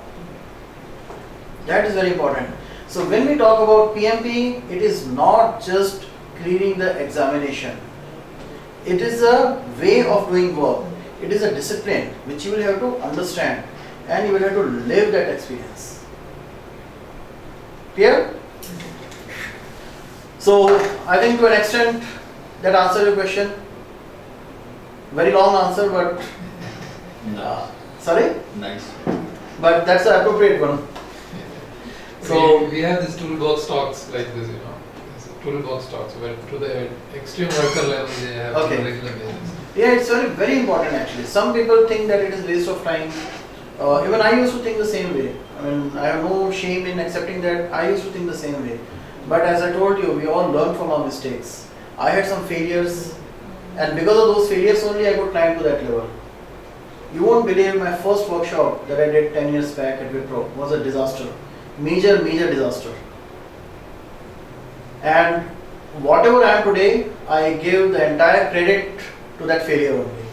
That is very important. So when we talk about PMP, it is not just clearing the examination. It is a way of doing work. It is a discipline which you will have to understand and you will have to live that experience. Clear? So I think to an extent that answered your question. Very long answer, but Nice. sorry, Nice. but that's the appropriate one. So we have this toolbox talks like this, This toolbox talks where to the extreme worker level they have Okay. on a regular basis. yeah, it's very important actually. Some people think that it is waste of time. Even I used to think the same way. I mean, I have no shame in accepting that. I used to think the same way. But as I told you, we all learn from our mistakes. I had some failures, and because of those failures only I could climb to that level. You won't believe my first workshop that I did 10 years back at Wipro was a disaster. Major disaster. And whatever I am today, I give the entire credit to that failure only.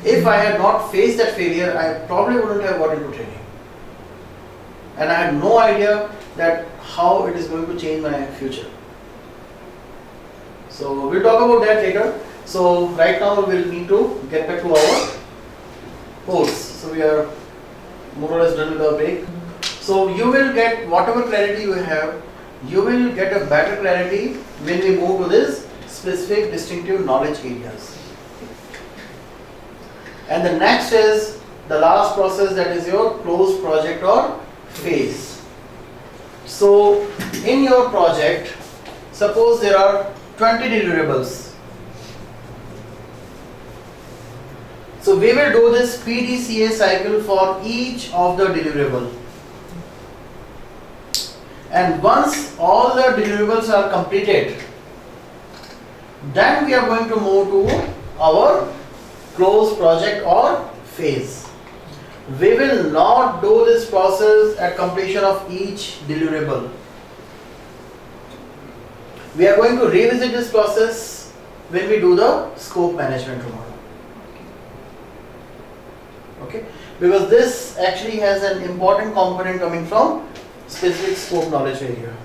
If I had not faced that failure, I probably wouldn't have got into training. And I had no idea that how it is going to change my future. So we'll talk about that later. So right now we'll need to get back to our course. So we are more or less done with our break. So you will get whatever clarity you have, you will get a better clarity when we move to this specific distinctive knowledge areas. And the next is the last process, that is your closed project or phase. So in your project, suppose there are 20 deliverables. So we will do this PDCA cycle for each of the deliverable. And once all the deliverables are completed, then we are going to move to our close project or phase. We will not do this process at completion of each deliverable. We are going to revisit this process when we do the scope management tomorrow. Okay? Because this actually has an important component coming from specific scope knowledge area.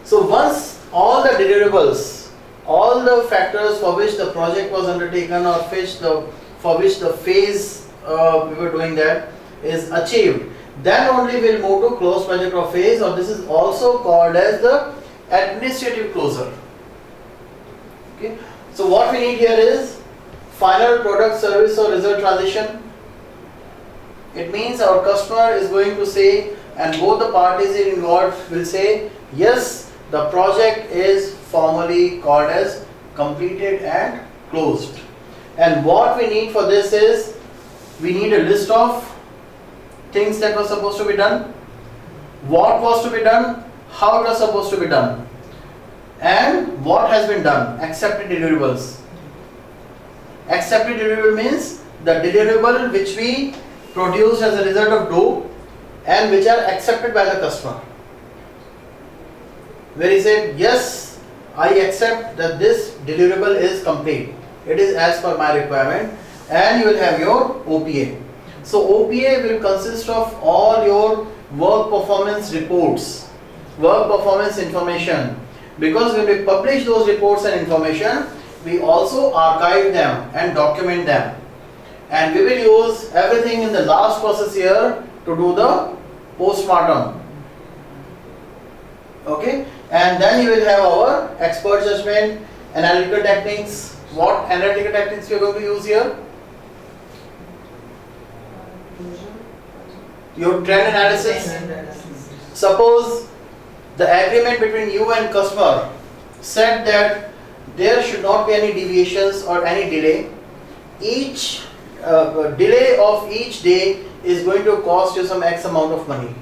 So once all the deliverables, all the factors for which the project was undertaken or for which the phase we were doing that is achieved, Then only we'll move to close project or phase, or this is also called as the administrative closure. Okay. So what we need here is final product, service or result transition. It means our customer is going to say, and both the parties involved will say, yes, the project is formally called as completed and closed. And what we need for this is, we need a list of things that were supposed to be done, what was to be done, how it was supposed to be done, and what has been done, accepted deliverables. Accepted deliverable means the deliverable which we produce as a result of do and which are accepted by the customer. Where he said, yes, I accept that this deliverable is complete. It is as per my requirement, and you will have your OPA. So OPA will consist of all your work performance reports, work performance information. Because when we publish those reports and information, we also archive them and document them. And we will use everything in the last process here to do the postmortem. Okay? And then you will have our expert judgment, analytical techniques. What analytical techniques we are going to use here? Your trend analysis. Suppose the agreement between you and customer said that there should not be any deviations or any delay. Each delay of each day is going to cost you some X amount of money.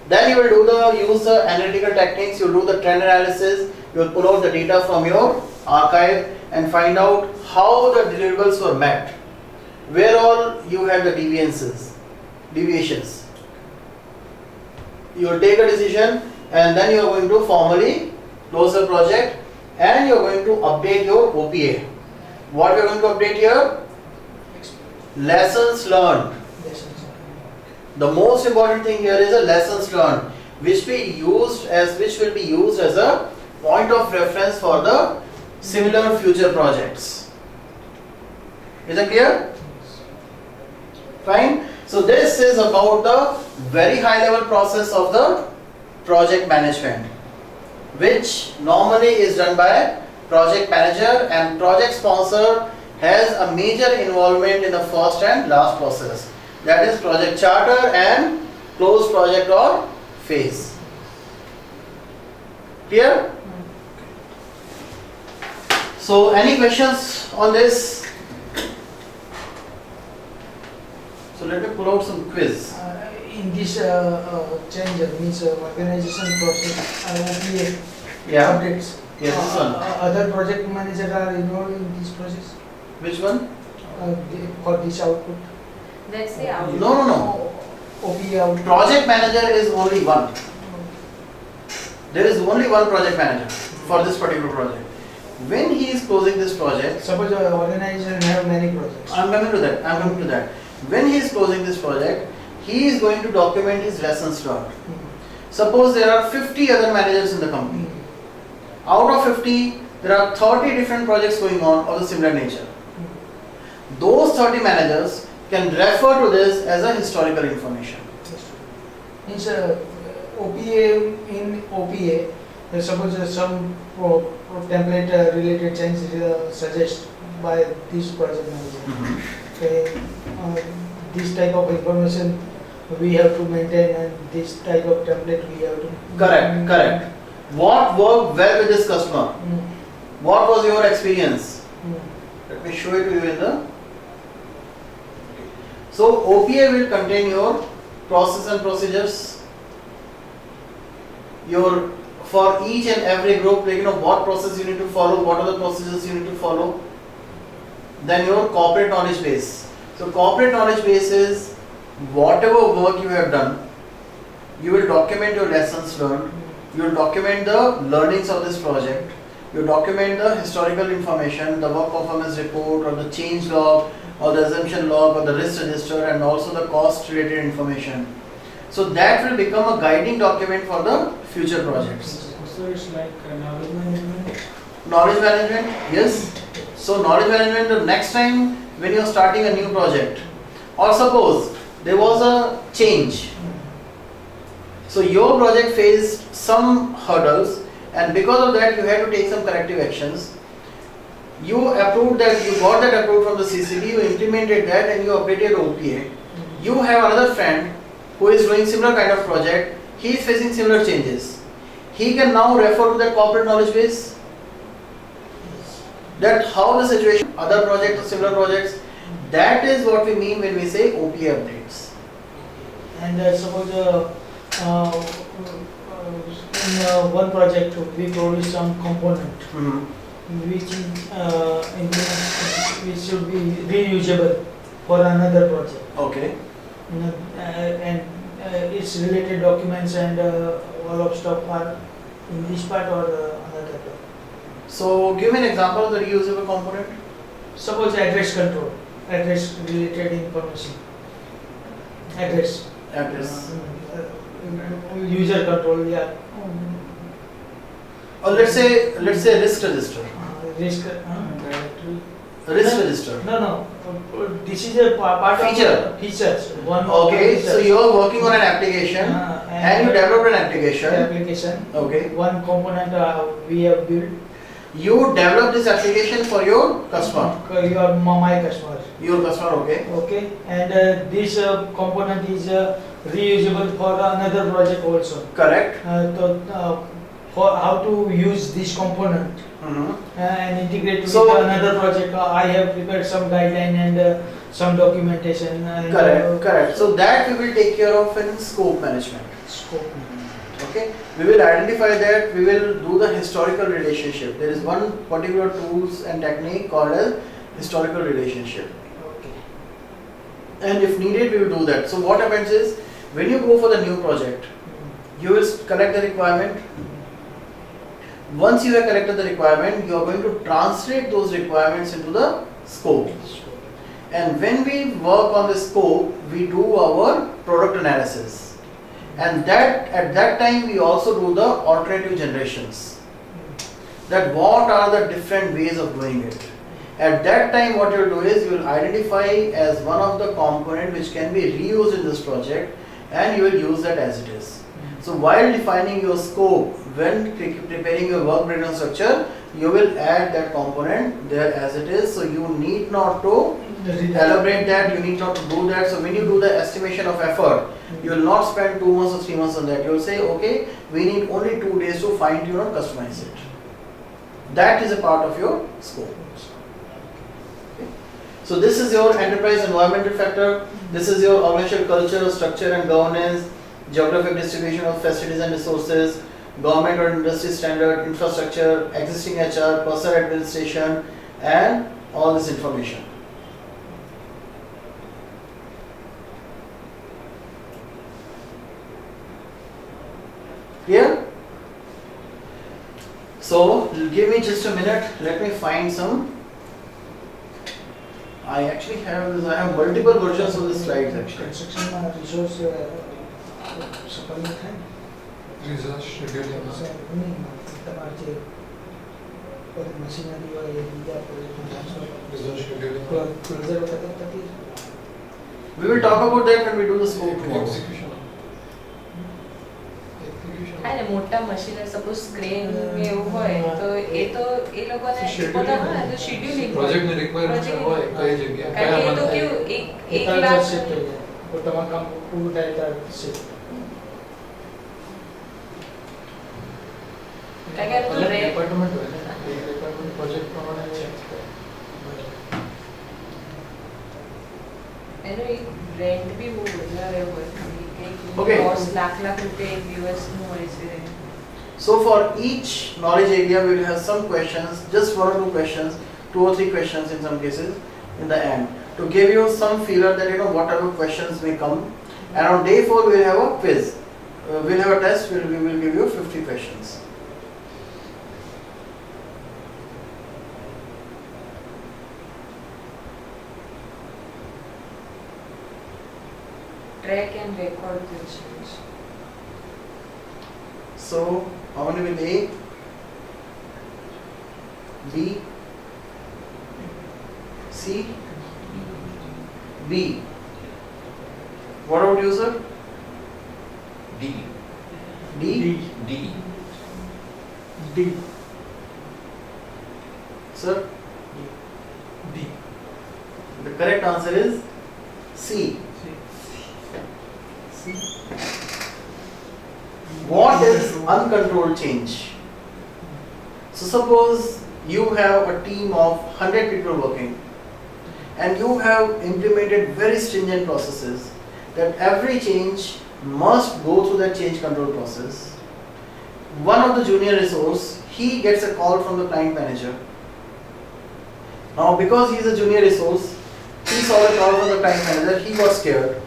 Then you will use the analytical techniques, you will do the trend analysis, you will pull out the data from your archive and find out how the deliverables were met, where all you had the deviations. You will take a decision and then you are going to formally close the project and you are going to update your OPA. What we are going to update here? Lessons learned. The most important thing here is a lessons learned, which will be used as a point of reference for the similar future projects. Is that clear? Fine. So this is about the very high level process of the project management, which normally is done by project manager, and project sponsor has a major involvement in the first and last process. That is project charter and close project or phase. Clear? So any questions on this? So let me pull out some quiz. In this change means organization process, OPA Yeah. updates. Yes, this one. Other project managers are involved in this process Which one? for this output. That's the output. No. OPA output. Project manager is only one. There is only one project manager for this particular project. When he is closing this project, Suppose an organization have many projects. I'm coming to that. When he is closing this project, he is going to document his lessons learned. Suppose there are 50 other managers in the company. Out of 50, there are 30 different projects going on of a similar nature. Those 30 managers can refer to this as a historical information. Means OPA in OPA, suppose some template related change suggest by this project manager. Okay, this type of information we have to maintain, and this type of template we have to. Correct. What worked well with this customer? What was your experience? Let me show it to you in the. So OPA will contain your process and procedures. Your for each and every group, what process you need to follow, what are the procedures you need to follow. Then your corporate knowledge base. So corporate knowledge base is whatever work you have done, you will document your lessons learned, you will document the learnings of this project, you document the historical information, the work performance report or the change log or the assumption log or the risk register, and also the cost related information. So that will become a guiding document for the future projects. So it's like knowledge management. Knowledge management, yes. So knowledge management, the next time when you are starting a new project, or suppose there was a change. So your project faced some hurdles, and because of that you had to take some corrective actions. You approved that, you got that approved from the CCB, you implemented that and you updated OPA. You have another friend who is doing similar kind of project, he is facing similar changes. He can now refer to that corporate knowledge base, that how the situation, other projects or similar projects, that is what we mean when we say OPA updates. And suppose in one project we produce some component which which should be reusable for another project. Okay. And its related documents and all of stuff are in this part or another part. So give me an example of the reusable component. Suppose address control, address related information, address. Address. User control, yeah. Or let's say risk register. Risk. Directory. Risk register. No. This is a part Feature. of the features. One of the Okay, so features. you are working on an application and you developed an the application. application. Okay. One component we have built. You develop this application for your customer. Your my customer. Your customer, okay. Okay, and this component is reusable for another project also. Correct. For how to use this component and integrate with So- another project, I have prepared some guideline and some documentation. And, Correct. So that we will take care of in scope management. Scope. Okay. We will identify that. We will do the historical relationship. There is one particular tools and technique called as historical relationship. Okay. And if needed, we will do that. So what happens is, when you go for the new project, you will collect the requirement. Once you have collected the requirement, you are going to translate those requirements into the scope. And when we work on the scope, we do our product analysis. And that at that time we also do the alternative generations. That what are the different ways of doing it. At that time what you will do is you will identify as one of the component which can be reused in this project and you will use that as it is. So while defining your scope, when preparing your work breakdown structure, you will add that component there as it is. So you need not to elaborate that, you need not to do that. So when you do the estimation of effort, you will not spend 2 months or 3 months on that. You will say, okay, we need only 2 days to fine tune or customize it. That is a part of your scope. Okay. So this is your enterprise environmental factor. This is your organizational culture, structure and governance, geographic distribution of facilities and resources, government or industry standard, infrastructure, existing HR, personal administration, and all this information. Clear? So give me just a minute. Let me find some. I actually have this. I have multiple versions of the slides actually. Construction resource supplement है Resource scheduling. તમારે જે machinery હોય એ બીજા Resource scheduling. Closure વખતે થતી We will talk about that when we do the scope tomorrow. Execution. Execution. હા ને મોટા મશીનરી સપોઝ ક્રેન એવું હોય તો એ લોકોને Scheduling. પોતા હા તો શેડ્યુલિંગ Project ની requirement હોય કઈ જગ્યા કારણ કયા કે એ તો month કેવું એક એક લાખ શિફ્ટ થઈ જાય તો તમારું કામ પૂરું થાય ત્યારે શિફ્ટ કારણ કે આ બધું રે- ડિપાર્ટમેન્ટ હોય ને એક ડિપાર્ટમેન્ટ પ્રોજેક્ટ પ્રમાણે એનું એક રેન્ટ બી બહુ વધારે હોય Okay. કંઈક લાખ રૂપિયા એક દિવસનું હોય છે. So for each knowledge area we will have some questions, just 1 or 2 questions, 2 or 3 questions in some cases in the end to give you some feeler that you know what type of questions may come. And on day 4 we will have a quiz. We'll have a test. We will give you 50 questions. Track and record the change. So how many will A, B, C, B, What about you, sir? D. D? D. D. Sir? D. The correct answer is C. What is uncontrolled change? So suppose you have a team of 100 people working and you have implemented very stringent processes that every change must go through that change control process. One of the junior resource, he gets a call from the client manager. Now because he is a junior resource, he saw the call from the client manager, he got scared.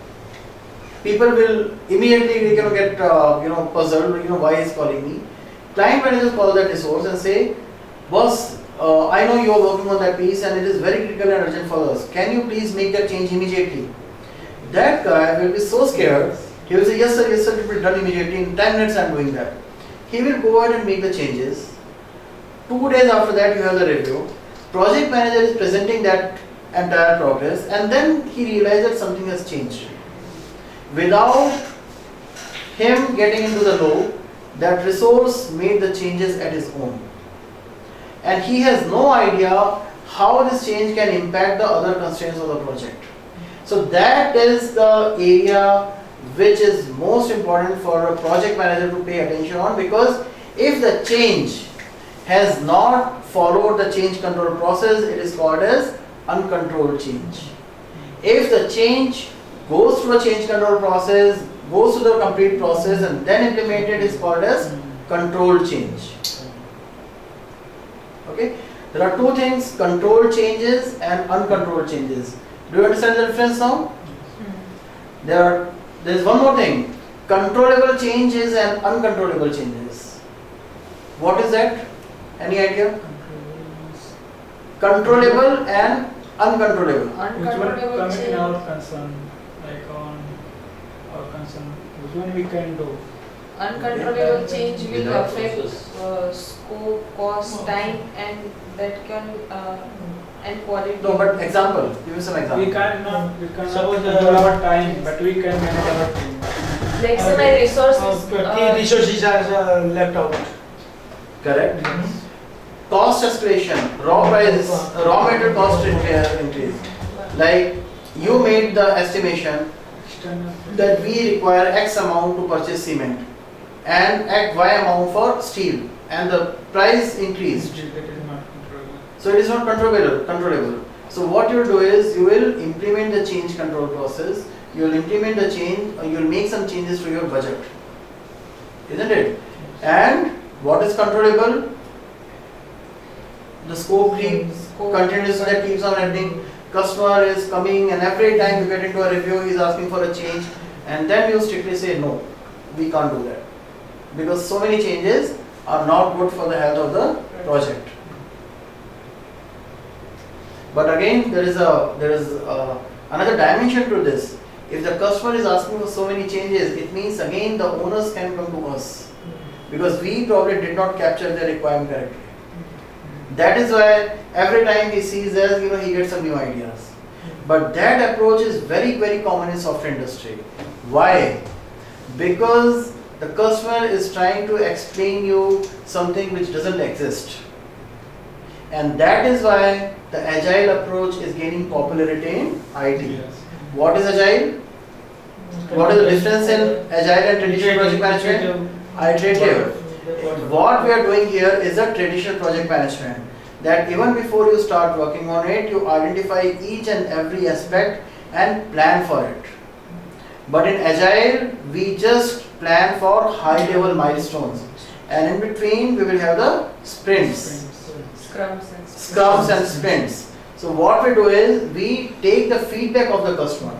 People will immediately get puzzled, why he's calling me. Client managers call that resource and say, boss, I know you are working on that piece and it is very critical and urgent for us. Can you please make that change immediately? That guy will be so scared, he will say, yes sir, it will be done immediately, in 10 minutes I am doing that. He will go ahead and make the changes. 2 days after that you have the review. Project manager is presenting that entire progress and then he realizes that something has changed. Without him getting into the loop, that resource made the changes at his own. And he has no idea how this change can impact the other constraints of the project. So that is the area which is most important for a project manager to pay attention on, because if the change has not followed the change control process, it is called as uncontrolled change. If the change goes through a change control process, goes through the complete process and then implemented, is called as controlled change. Okay, there are two things, controlled changes and uncontrolled changes. Do you understand the difference now? There is one more thing, controllable changes and uncontrollable changes. What is that? Any idea? Controllable and uncontrollable. Which one Uncontrollable come in change. our concern, like on our concern, which one we can do? Uncontrollable change will Without affect process. scope, cost, time, and that can and quality. No, but example, give me some example. We cannot Suppose, control our time, but we can manage our team. Like say my resources. Key resources are left out. Correct. Cost escalation, raw material cost increase. Like you made the estimation External. that we require X amount to purchase cement and X Y amount for steel, and the price increased. That is not controllable. So it is not controllable. So what you will do is you will implement the change control process. You will implement the change, or you will make some changes to your budget, isn't it? And what is controllable? The scope creep continues, that keeps on happening. Customer is coming and every time you get into a review, he is asking for a change, and then you strictly say no, we can't do that, because so many changes are not good for the health of the project. But again, there is another dimension to this. If the customer is asking for so many changes, it means again the owners can come to us, because we probably did not capture their requirement correctly. That is why every time he sees us, he gets some new ideas. But that approach is very, very common in software industry. Why? Because the customer is trying to explain you something which doesn't exist. And that is why the agile approach is gaining popularity in IT. What is agile? What is the difference in agile and traditional project management? Iterative. What we are doing here is a traditional project management, that even before you start working on it, you identify each and every aspect and plan for it. But in agile, we just plan for high level milestones, and in between we will have the sprints, scrums and sprints. So what we do is we take the feedback of the customer.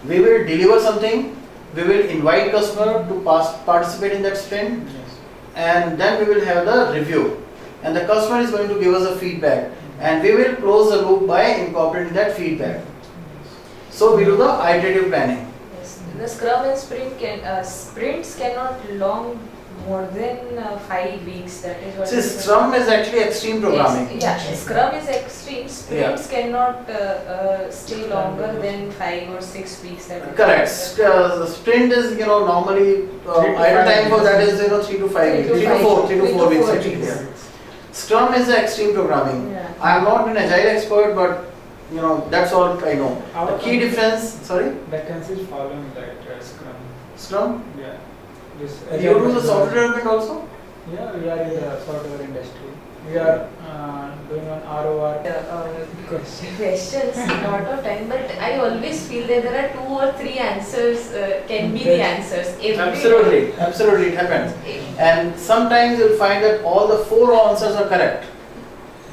We will deliver something, we will invite customer to participate in that sprint, and then we will have the review, and the customer is going to give us a feedback, and we will close the loop by incorporating that feedback. So we do the iterative planning. Yes. The scrum and sprints cannot long more than 5 weeks. That is what. See, Scrum is actually extreme programming. Yeah, Scrum is extreme. Sprints cannot stay longer than 5 or 6 weeks. That is Correct. The sprint is, normally 3 to idle 5 time for weeks. that is 3 to 5 weeks, 3 to 4 weeks actually. Yeah. Scrum is the extreme programming. Yeah. I am not an agile expert, but that's all I know. Our The key difference, sorry, vacancies following that Scrum. Scrum. Yeah. This You do the software development also? Yeah, we are in the software industry. We are doing an ROR question. Questions, lot of time, but I always feel that there are 2 or 3 answers can be the answers. Absolutely, it happens. And sometimes you'll find that all the 4 answers are correct.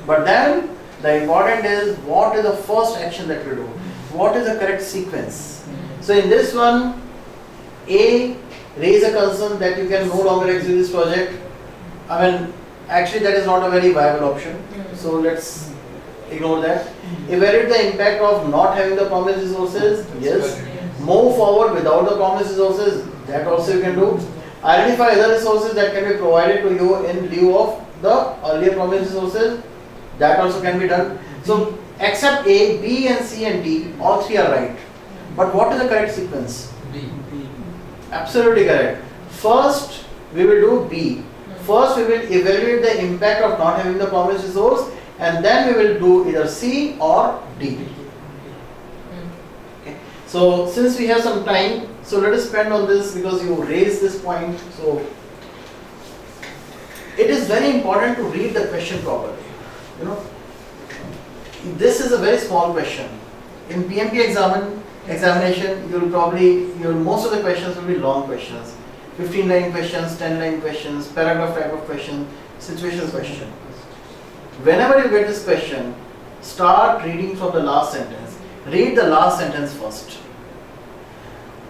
But then the important is what is the first action that we do? What is the correct sequence? So in this one, A, raise a concern that you can no longer execute this project. Actually that is not a very viable option. So let's ignore that. Evaluate the impact of not having the promised resources. Yes. Move forward without the promised resources. That also you can do. Identify other resources that can be provided to you in lieu of the earlier promised resources. That also can be done. So except A, B and C and D, all 3 are right. But what is the correct sequence? B. Absolutely correct. First we will do B. First we will evaluate the impact of not having the promised resource, and then we will do either C or D. Okay. So since we have some time, so let us spend on this because you raised this point. So it is very important to read the question properly. This is a very small question. In PMP examination, most of the questions will be long questions. 15-line questions, 10-line questions, paragraph type of question, situation question. Whenever you get this question, start reading from the last sentence. Read the last sentence first.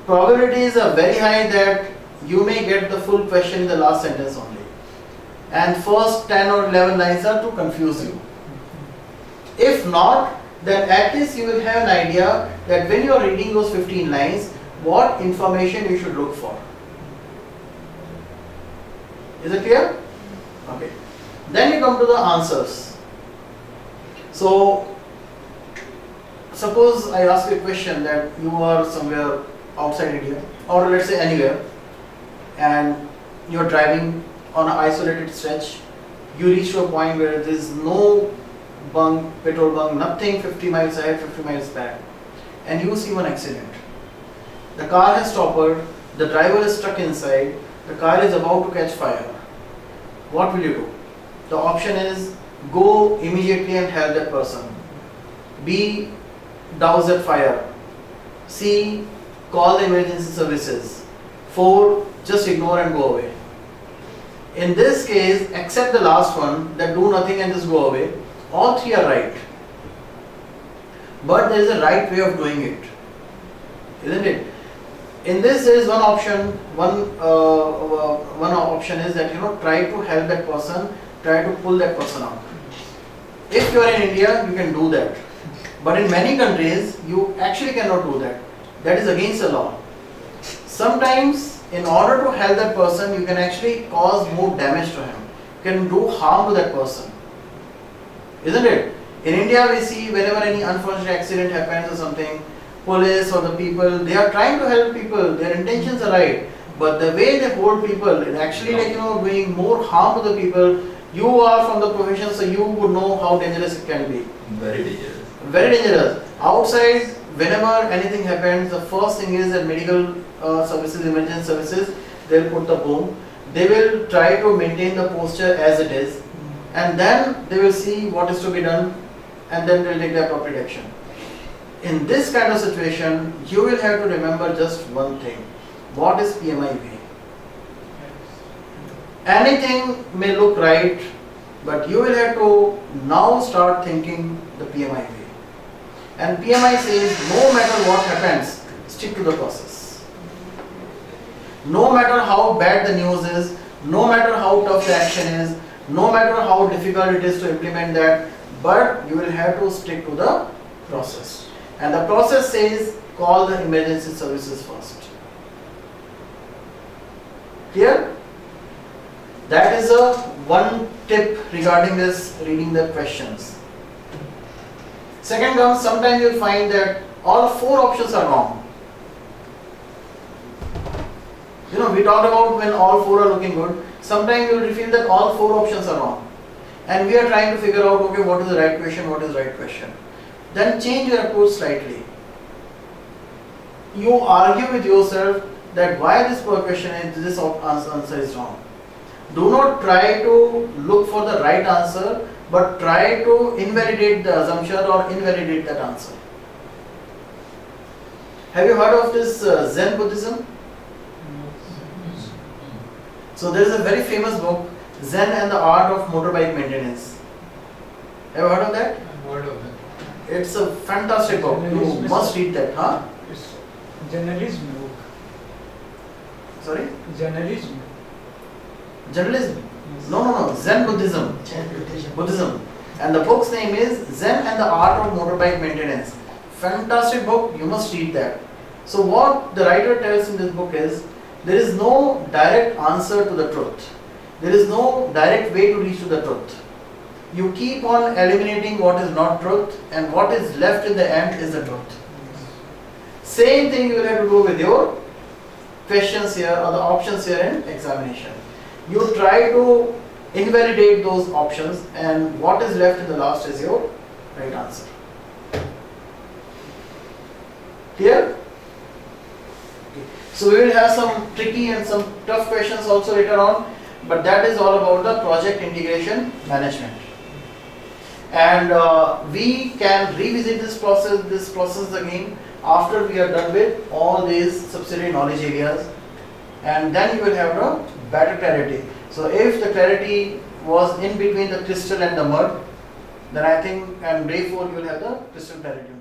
Probabilities are very high that you may get the full question in the last sentence only. And first 10 or 11 lines are to confuse you. If not, then at least you will have an idea that when you are reading those 15 lines, what information you should look for. Is it clear? Okay. Then you come to the answers. So, suppose I ask you a question that you are somewhere outside India, or let's say anywhere, and you are driving on an isolated stretch. You reach to a point where there is no bunk, petrol bunk, nothing 50 miles ahead, 50 miles back, and you see one accident. The car has toppled, the driver is stuck inside, the car is about to catch fire. What will you do? The option is go immediately and help that person. B, douse that fire. C, call the emergency services. 4, just ignore and go away. In this case, except the last one, that do nothing and just go away, all 3 are right. But there is a right way of doing it, isn't it? In this, there is one option. One option is that try to help that person, try to pull that person out. If you are in India, you can do that. But in many countries, you actually cannot do that. That is against the law. Sometimes, in order to help that person, you can actually cause more damage to him. You can do harm to that person. Isn't it? In India, we see whenever any unfortunate accident happens or something, police or the people, they are trying to help people, their intentions are right, but the way they hold people, it actually doing more harm to the people. You are from the profession, so you would know how dangerous it can be. Very dangerous. Very dangerous. Outside, whenever anything happens, the first thing is that medical services, emergency services, they'll put the boom. They will try to maintain the posture as it is, and then they will see what is to be done, and then they'll take the appropriate action. In this kind of situation, you will have to remember just one thing. What is PMI way? Anything may look right, but you will have to now start thinking the PMI way. And PMI says no matter what happens, stick to the process. No matter how bad the news is, no matter how tough the action is, no matter how difficult it is to implement that, but you will have to stick to the process. And the process says call the emergency services first. Clear? That is a one tip regarding this reading the questions. Second comes, sometimes you'll find that all 4 options are wrong. You know, we talked about when all 4 are looking good. Sometimes you will feel that all 4 options are wrong. And we are trying to figure out, okay, what is the right question, what is the right question. Then change your approach slightly. You argue with yourself that why this question is, this answer is wrong. Do not try to look for the right answer, but try to invalidate the assumption or invalidate that answer. Have you heard of this Zen Buddhism? So there is a very famous book, Zen and the Art of Motorbike Maintenance. Have you heard of that? I've heard of it. It's a fantastic book. You must read that, huh? It's journalism book. Sorry? Journalism. Journalism? No. Zen Buddhism. Buddhism. And the book's name is Zen and the Art of Motorbike Maintenance. Fantastic book. You must read that. So what the writer tells in this book is, there is no direct answer to the truth. There is no direct way to reach to the truth. You keep on eliminating what is not truth, and what is left in the end is the truth. Same thing you will have to do with your questions here or the options here in examination. You try to invalidate those options, and what is left in the last is your right answer. Clear? So we will have some tricky and some tough questions also later on, but that is all about the project integration management. And we can revisit this process again after we are done with all these subsidiary knowledge areas, and then you will have a better clarity. So if the clarity was in between the crystal and the mud, then I think on day 4 you will have the crystal clarity.